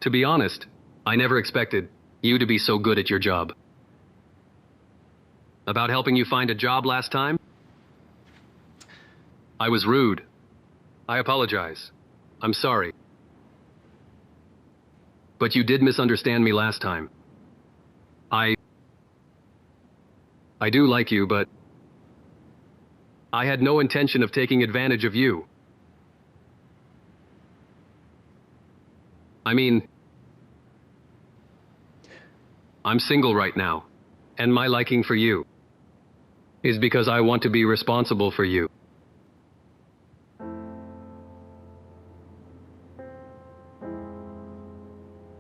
To be honest, I never expected you to be so good at your job. About helping you find a job last time? I was rude. I apologize. I'm sorry. But you did misunderstand me last time. I do like you, but I had no intention of taking advantage of you. I mean, I'm single right now, and my liking for you is because I want to be responsible for you.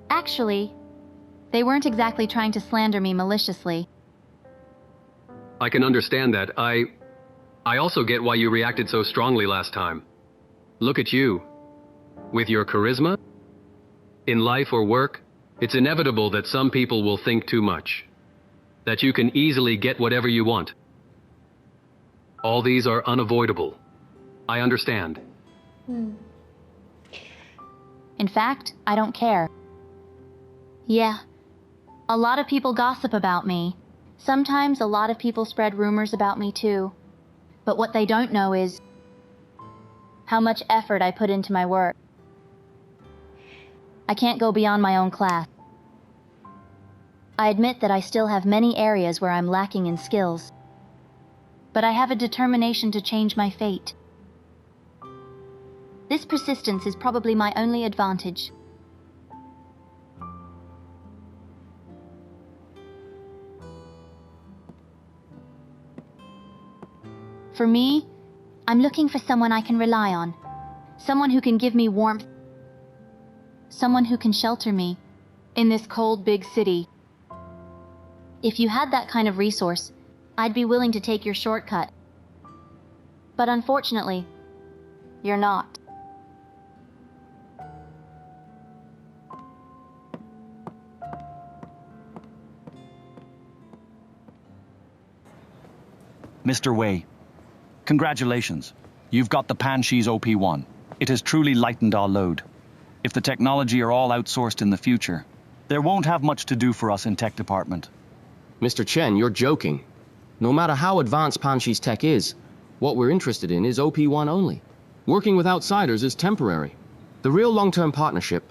Actually, they weren't exactly trying to slander me maliciously. I can understand that. I also get why you reacted so strongly last time. Look at you. With your charisma, in life or work, it's inevitable that some people will think too much. That you can easily get whatever you want. All these are unavoidable. I understand. In fact, I don't care. Yeah, a lot of people gossip about me. Sometimes a lot of people spread rumors about me too. But what they don't know is how much effort I put into my work. I can't go beyond my own class. I admit that I still have many areas where I'm lacking in skills. But I have a determination to change my fate. This persistence is probably my only advantage. For me, I'm looking for someone I can rely on. Someone who can give me warmth. Someone who can shelter me in this cold, big city. If you had that kind of resource, I'd be willing to take your shortcut. But unfortunately, you're not. Mr. Wei, congratulations. You've got the Panshi's OP1. It has truly lightened our load. If the technology are all outsourced in the future, there won't have much to do for us in tech department. Mr. Chen, you're joking. No matter how advanced Panshi's tech is, what we're interested in is OP1 only. Working with outsiders is temporary. The real long-term partnership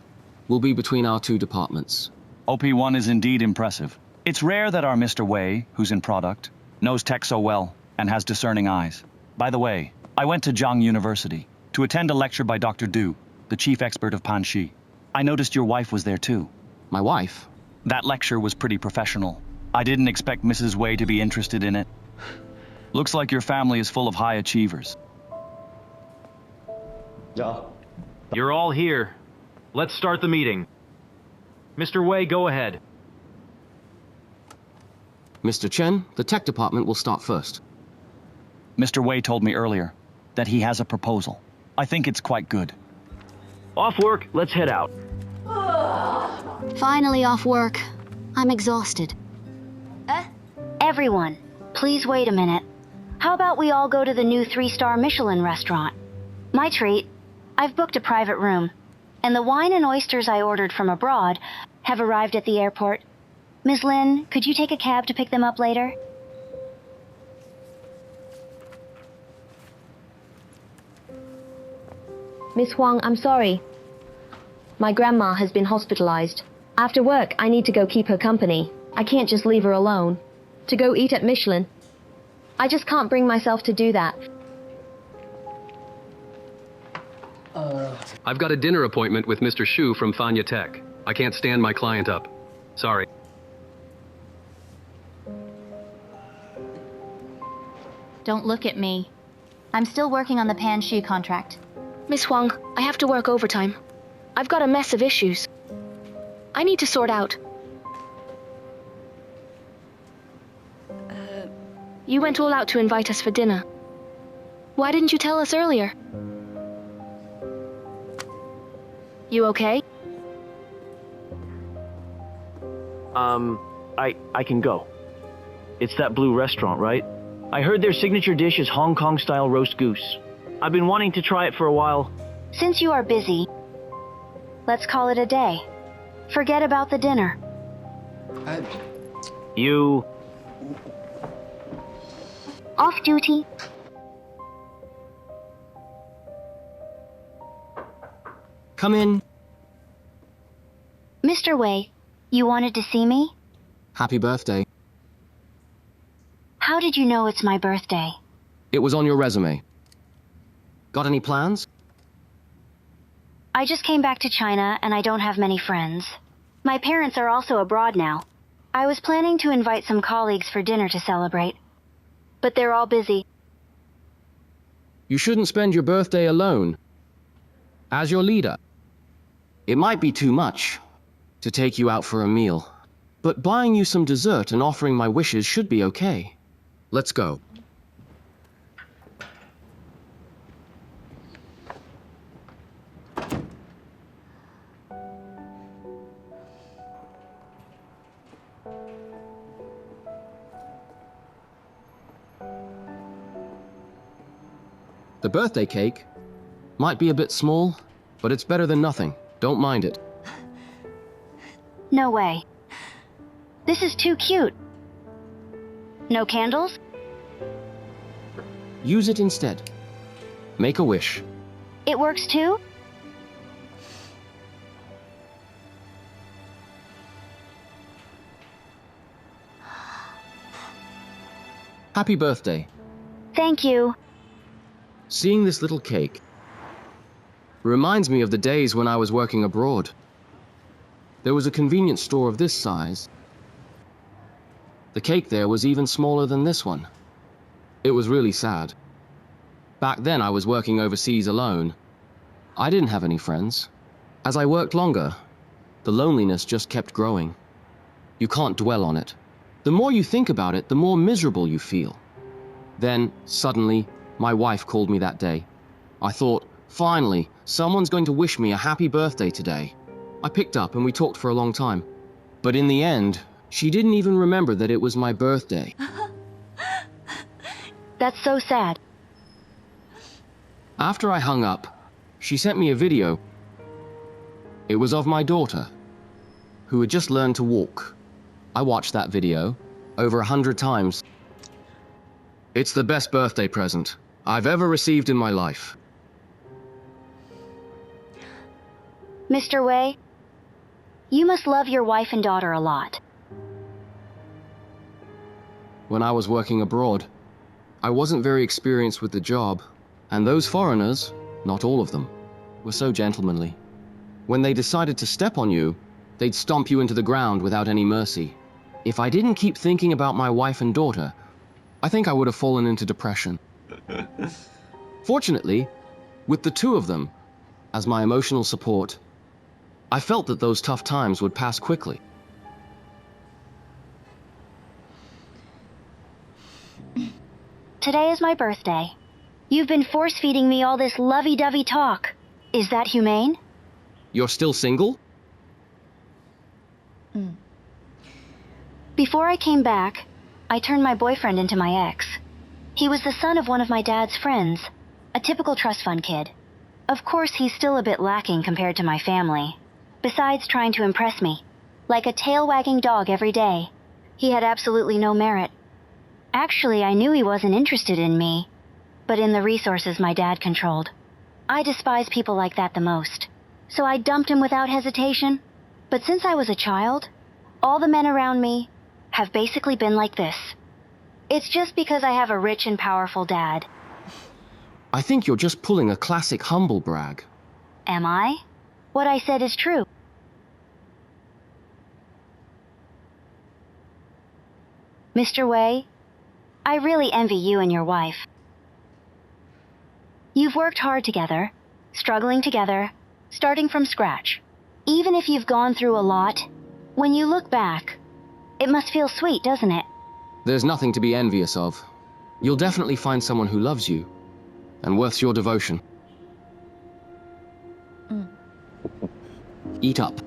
will be between our two departments. OP1 is indeed impressive. It's rare that our Mr. Wei, who's in product, knows tech so well and has discerning eyes. By the way, I went to Zhang University to attend a lecture by Dr. Du, the chief expert of Panshi. I noticed your wife was there too. My wife? That lecture was pretty professional. I didn't expect Mrs. Wei to be interested in it. Looks like your family is full of high achievers. You're all here. Let's start the meeting. Mr. Wei, go ahead. Mr. Chen, the tech department will start first. Mr. Wei told me earlier that he has a proposal. I think it's quite good. Off work, let's head out. Finally off work. I'm exhausted. Everyone, please wait a minute. How about we all go to the new 3-star Michelin restaurant? My treat. I've booked a private room. And the wine and oysters I ordered from abroad have arrived at the airport. Ms. Lin, could you take a cab to pick them up later? Miss Huang, I'm sorry. My grandma has been hospitalized. After work, I need to go keep her company. I can't just leave her alone. To go eat at Michelin. I just can't bring myself to do that. I've got a dinner appointment with Mr. Shu from Fanya Tech. I can't stand my client up. Sorry. Don't look at me. I'm still working on the Panshi contract. Miss Huang, I have to work overtime. I've got a mess of issues. I need to sort out. You went all out to invite us for dinner. Why didn't you tell us earlier? You okay? I can go. It's that blue restaurant, right? I heard their signature dish is Hong Kong-style roast goose. I've been wanting to try it for a while. Since you are busy, let's call it a day. Forget about the dinner. Off duty. Come in. Mr. Wei, you wanted to see me? Happy birthday. How did you know it's my birthday? It was on your resume. Got any plans? I just came back to China and I don't have many friends. My parents are also abroad now. I was planning to invite some colleagues for dinner to celebrate, but they're all busy. You shouldn't spend your birthday alone. As your leader. It might be too much to take you out for a meal, but buying you some dessert and offering my wishes should be okay. Let's go. The birthday cake might be a bit small, but it's better than nothing. Don't mind it. No way. This is too cute. No candles? Use it instead. Make a wish. It works too? Happy birthday. Thank you. Seeing this little cake reminds me of the days when I was working abroad. There was a convenience store of this size. The cake there was even smaller than this one. It was really sad. Back then I was working overseas alone. I didn't have any friends. As I worked longer, the loneliness just kept growing. You can't dwell on it. The more you think about it, the more miserable you feel. Then, suddenly, my wife called me that day. I thought, finally, someone's going to wish me a happy birthday today. I picked up and we talked for a long time. But in the end, she didn't even remember that it was my birthday. That's so sad. After I hung up, she sent me a video. It was of my daughter, who had just learned to walk. I watched that video over 100 times. It's the best birthday present I've ever received in my life. Mr. Wei, you must love your wife and daughter a lot. When I was working abroad, I wasn't very experienced with the job, and those foreigners, not all of them, were so gentlemanly. When they decided to step on you, they'd stomp you into the ground without any mercy. If I didn't keep thinking about my wife and daughter, I think I would have fallen into depression. Fortunately, with the two of them as my emotional support, I felt that those tough times would pass quickly. Today is my birthday. You've been force-feeding me all this lovey-dovey talk. Is that humane? You're still single? Before I came back, I turned my boyfriend into my ex. He was the son of one of my dad's friends, a typical trust fund kid. Of course, he's still a bit lacking compared to my family. Besides trying to impress me, like a tail-wagging dog every day, he had absolutely no merit. Actually, I knew he wasn't interested in me, but in the resources my dad controlled. I despise people like that the most, so I dumped him without hesitation. But since I was a child, all the men around me have basically been like this. It's just because I have a rich and powerful dad. I think you're just pulling a classic humble brag. Am I? What I said is true. Mr. Wei, I really envy you and your wife. You've worked hard together, struggling together, starting from scratch. Even if you've gone through a lot, when you look back, it must feel sweet, doesn't it? There's nothing to be envious of. You'll definitely find someone who loves you and worth your devotion. Eat up.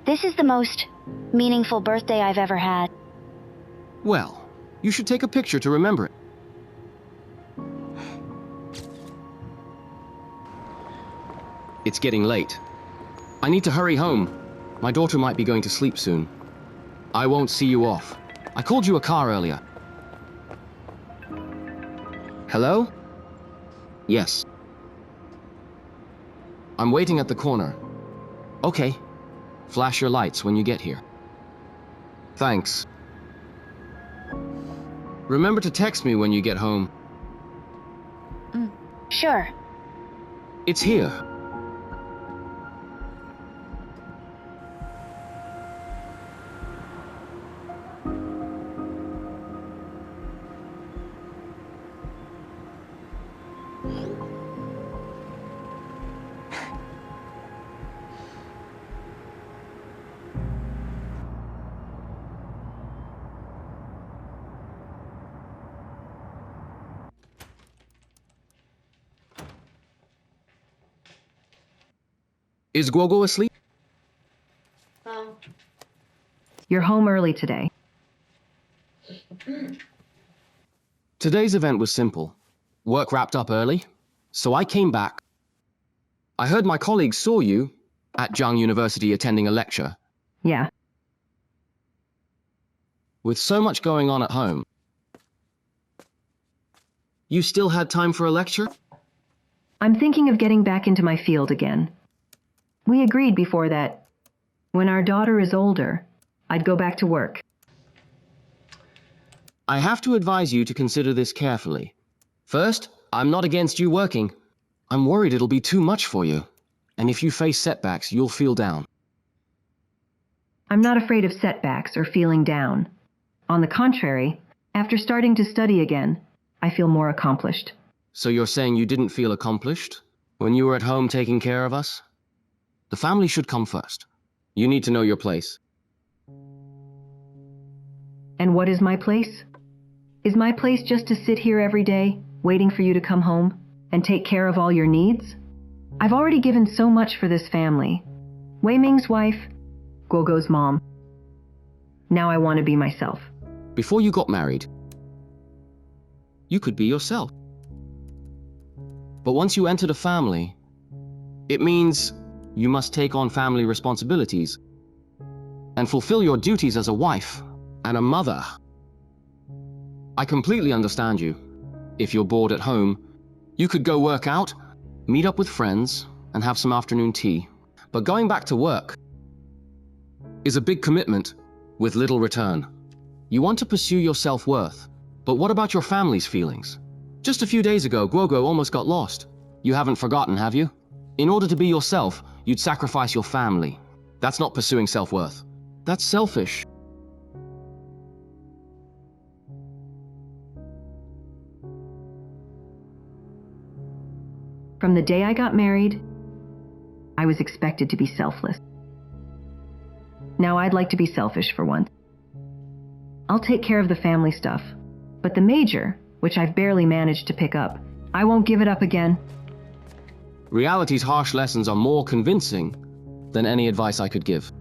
This is the most meaningful birthday I've ever had. Well, you should take a picture to remember it. It's getting late. I need to hurry home. My daughter might be going to sleep soon. I won't see you off. I called you a car earlier. Hello? Yes. I'm waiting at the corner. Okay. Flash your lights when you get here. Thanks. Remember to text me when you get home. Sure. It's here. Is Guoguo asleep? You're home early today. Today's event was simple. Work wrapped up early, so I came back. I heard my colleagues saw you at Jiang University attending a lecture. Yeah. With so much going on at home, you still had time for a lecture? I'm thinking of getting back into my field again. We agreed before that when our daughter is older, I'd go back to work. I have to advise you to consider this carefully. First, I'm not against you working. I'm worried it'll be too much for you. And if you face setbacks, you'll feel down. I'm not afraid of setbacks or feeling down. On the contrary, after starting to study again, I feel more accomplished. So you're saying you didn't feel accomplished when you were at home taking care of us? The family should come first. You need to know your place. And what is my place? Is my place just to sit here every day, waiting for you to come home and take care of all your needs? I've already given so much for this family. Wei Ming's wife, Guoguo's mom. Now I want to be myself. Before you got married, you could be yourself. But once you entered a family, it means you must take on family responsibilities and fulfill your duties as a wife and a mother. I completely understand you. If you're bored at home, you could go work out, meet up with friends, and have some afternoon tea. But going back to work is a big commitment with little return. You want to pursue your self-worth, but what about your family's feelings? Just a few days ago, Guoguo almost got lost. You haven't forgotten, have you? In order to be yourself, you'd sacrifice your family. That's not pursuing self-worth. That's selfish. From the day I got married, I was expected to be selfless. Now I'd like to be selfish for once. I'll take care of the family stuff, but the major, which I've barely managed to pick up, I won't give it up again. Reality's harsh lessons are more convincing than any advice I could give.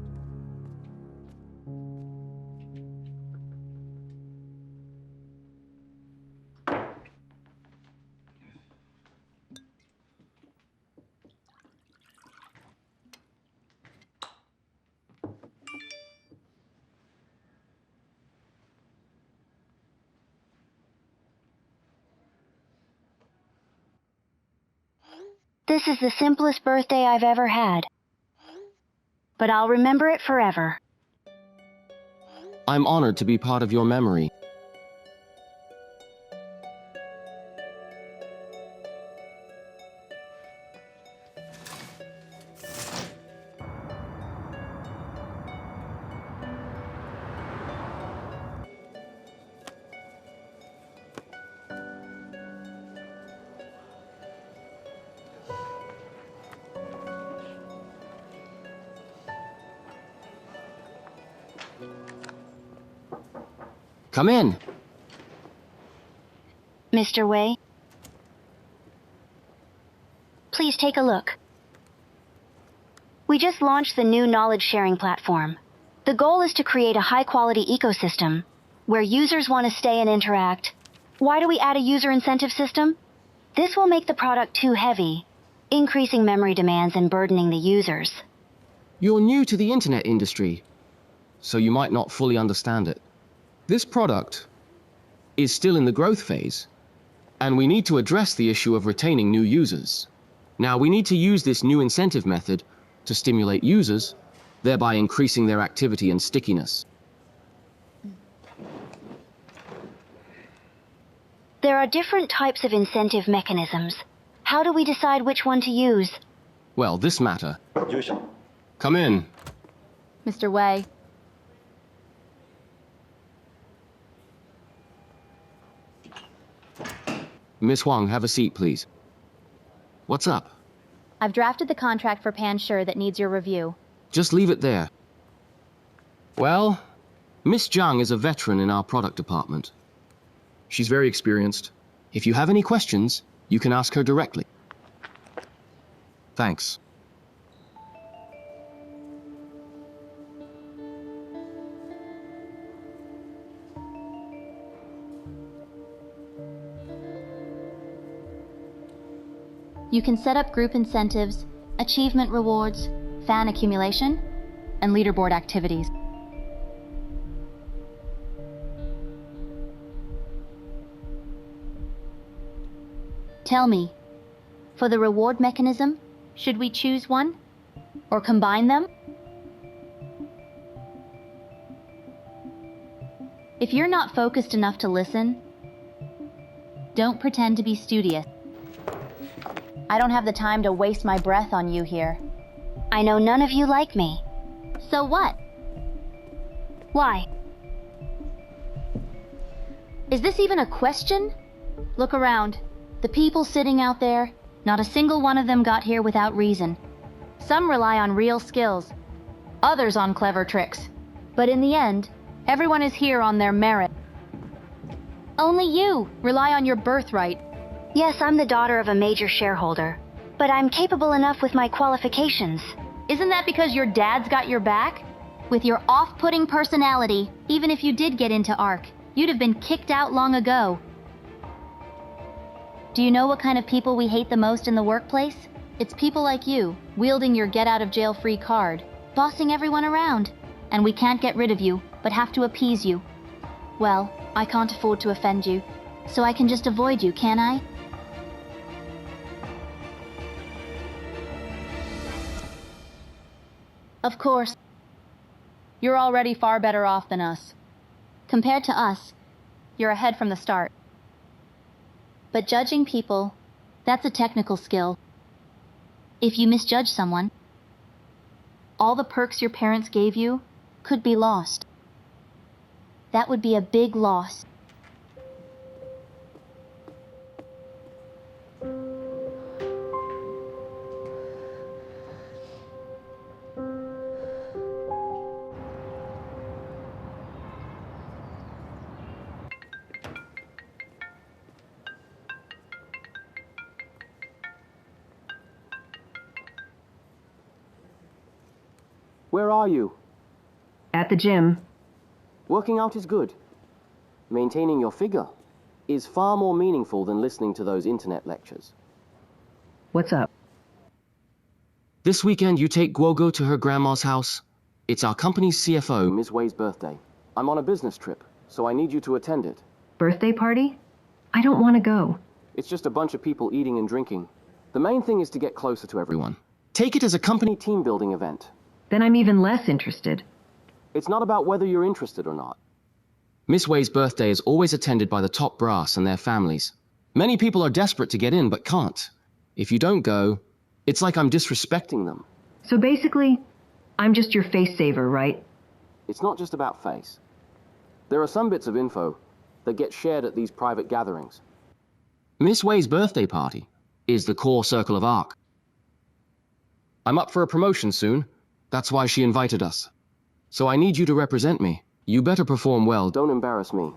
This is the simplest birthday I've ever had. But I'll remember it forever. I'm honored to be part of your memory. Come in. Mr. Wei, please take a look. We just launched the new knowledge-sharing platform. The goal is to create a high-quality ecosystem where users want to stay and interact. Why do we add a user incentive system? This will make the product too heavy, increasing memory demands and burdening the users. You're new to the internet industry, so you might not fully understand it. This product is still in the growth phase, and we need to address the issue of retaining new users. Now, we need to use this new incentive method to stimulate users, thereby increasing their activity and stickiness. There are different types of incentive mechanisms. How do we decide which one to use? Well, this matter. Come in. Mr. Wei. Miss Huang, have a seat, please. What's up? I've drafted the contract for Pan Sure that needs your review. Just leave it there. Well, Miss Zhang is a veteran in our product department. She's very experienced. If you have any questions, you can ask her directly. Thanks. You can set up group incentives, achievement rewards, fan accumulation, and leaderboard activities. Tell me, for the reward mechanism, should we choose one or combine them? If you're not focused enough to listen, don't pretend to be studious. I don't have the time to waste my breath on you here. I know none of you like me. So what? Why? Is this even a question? Look around. The people sitting out there, not a single one of them got here without reason. Some rely on real skills, others on clever tricks. But in the end, everyone is here on their merit. Only you rely on your birthright. Yes, I'm the daughter of a major shareholder, but I'm capable enough with my qualifications. Isn't that because your dad's got your back? With your off-putting personality, even if you did get into ARC, you'd have been kicked out long ago. Do you know what kind of people we hate the most in the workplace? It's people like you, wielding your get-out-of-jail-free card, bossing everyone around. And we can't get rid of you, but have to appease you. Well, I can't afford to offend you, so I can just avoid you, can I? Of course. You're already far better off than us. Compared to us, you're ahead from the start. But judging people, that's a technical skill. If you misjudge someone, all the perks your parents gave you could be lost. That would be a big loss. Where are you? At the gym. Working out is good. Maintaining your figure is far more meaningful than listening to those internet lectures. What's up? This weekend, you take Guogo to her grandma's house. It's our company's CFO, Ms. Wei's birthday. I'm on a business trip, so I need you to attend it. Birthday party? I don't want to go. It's just a bunch of people eating and drinking. The main thing is to get closer to everyone. Take it as a company team-building event. Then I'm even less interested. It's not about whether you're interested or not. Miss Wei's birthday is always attended by the top brass and their families. Many people are desperate to get in but can't. If you don't go, it's like I'm disrespecting them. So basically, I'm just your face saver, right? It's not just about face. There are some bits of info that get shared at these private gatherings. Miss Wei's birthday party is the core circle of ARC. I'm up for a promotion soon. That's why she invited us. So I need you to represent me. You better perform well, don't embarrass me.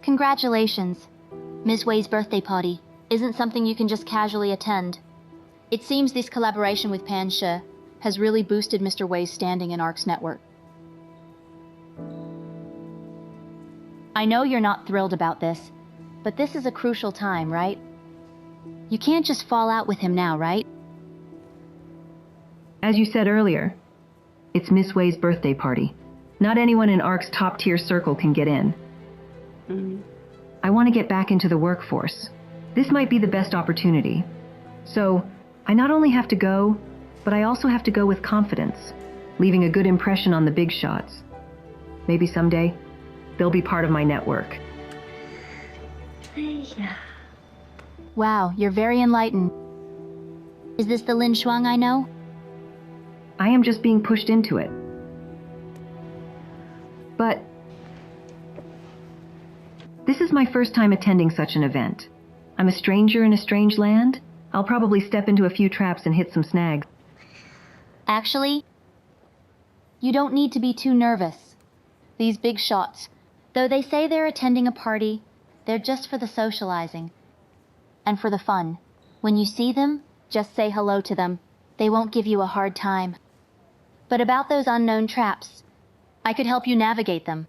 Congratulations. Ms. Wei's birthday party isn't something you can just casually attend. It seems this collaboration with Pan Sure has really boosted Mr. Wei's standing in ARC's network. I know you're not thrilled about this, but this is a crucial time, right? You can't just fall out with him now, right? As you said earlier, It's Miss Wei's birthday party. Not anyone in ARC's top-tier circle can get in. I want to get back into the workforce. This might be the best opportunity. So, I not only have to go, but I also have to go with confidence, leaving a good impression on the big shots. Maybe someday, they'll be part of my network. Wow, you're very enlightened. Is this the Lin Shuang I know? I am just being pushed into it. But this is my first time attending such an event. I'm a stranger in a strange land. I'll probably step into a few traps and hit some snags. Actually, you don't need to be too nervous. These big shots, though they say they're attending a party, they're just for the socializing and for the fun. When you see them, just say hello to them. They won't give you a hard time. But about those unknown traps, I could help you navigate them.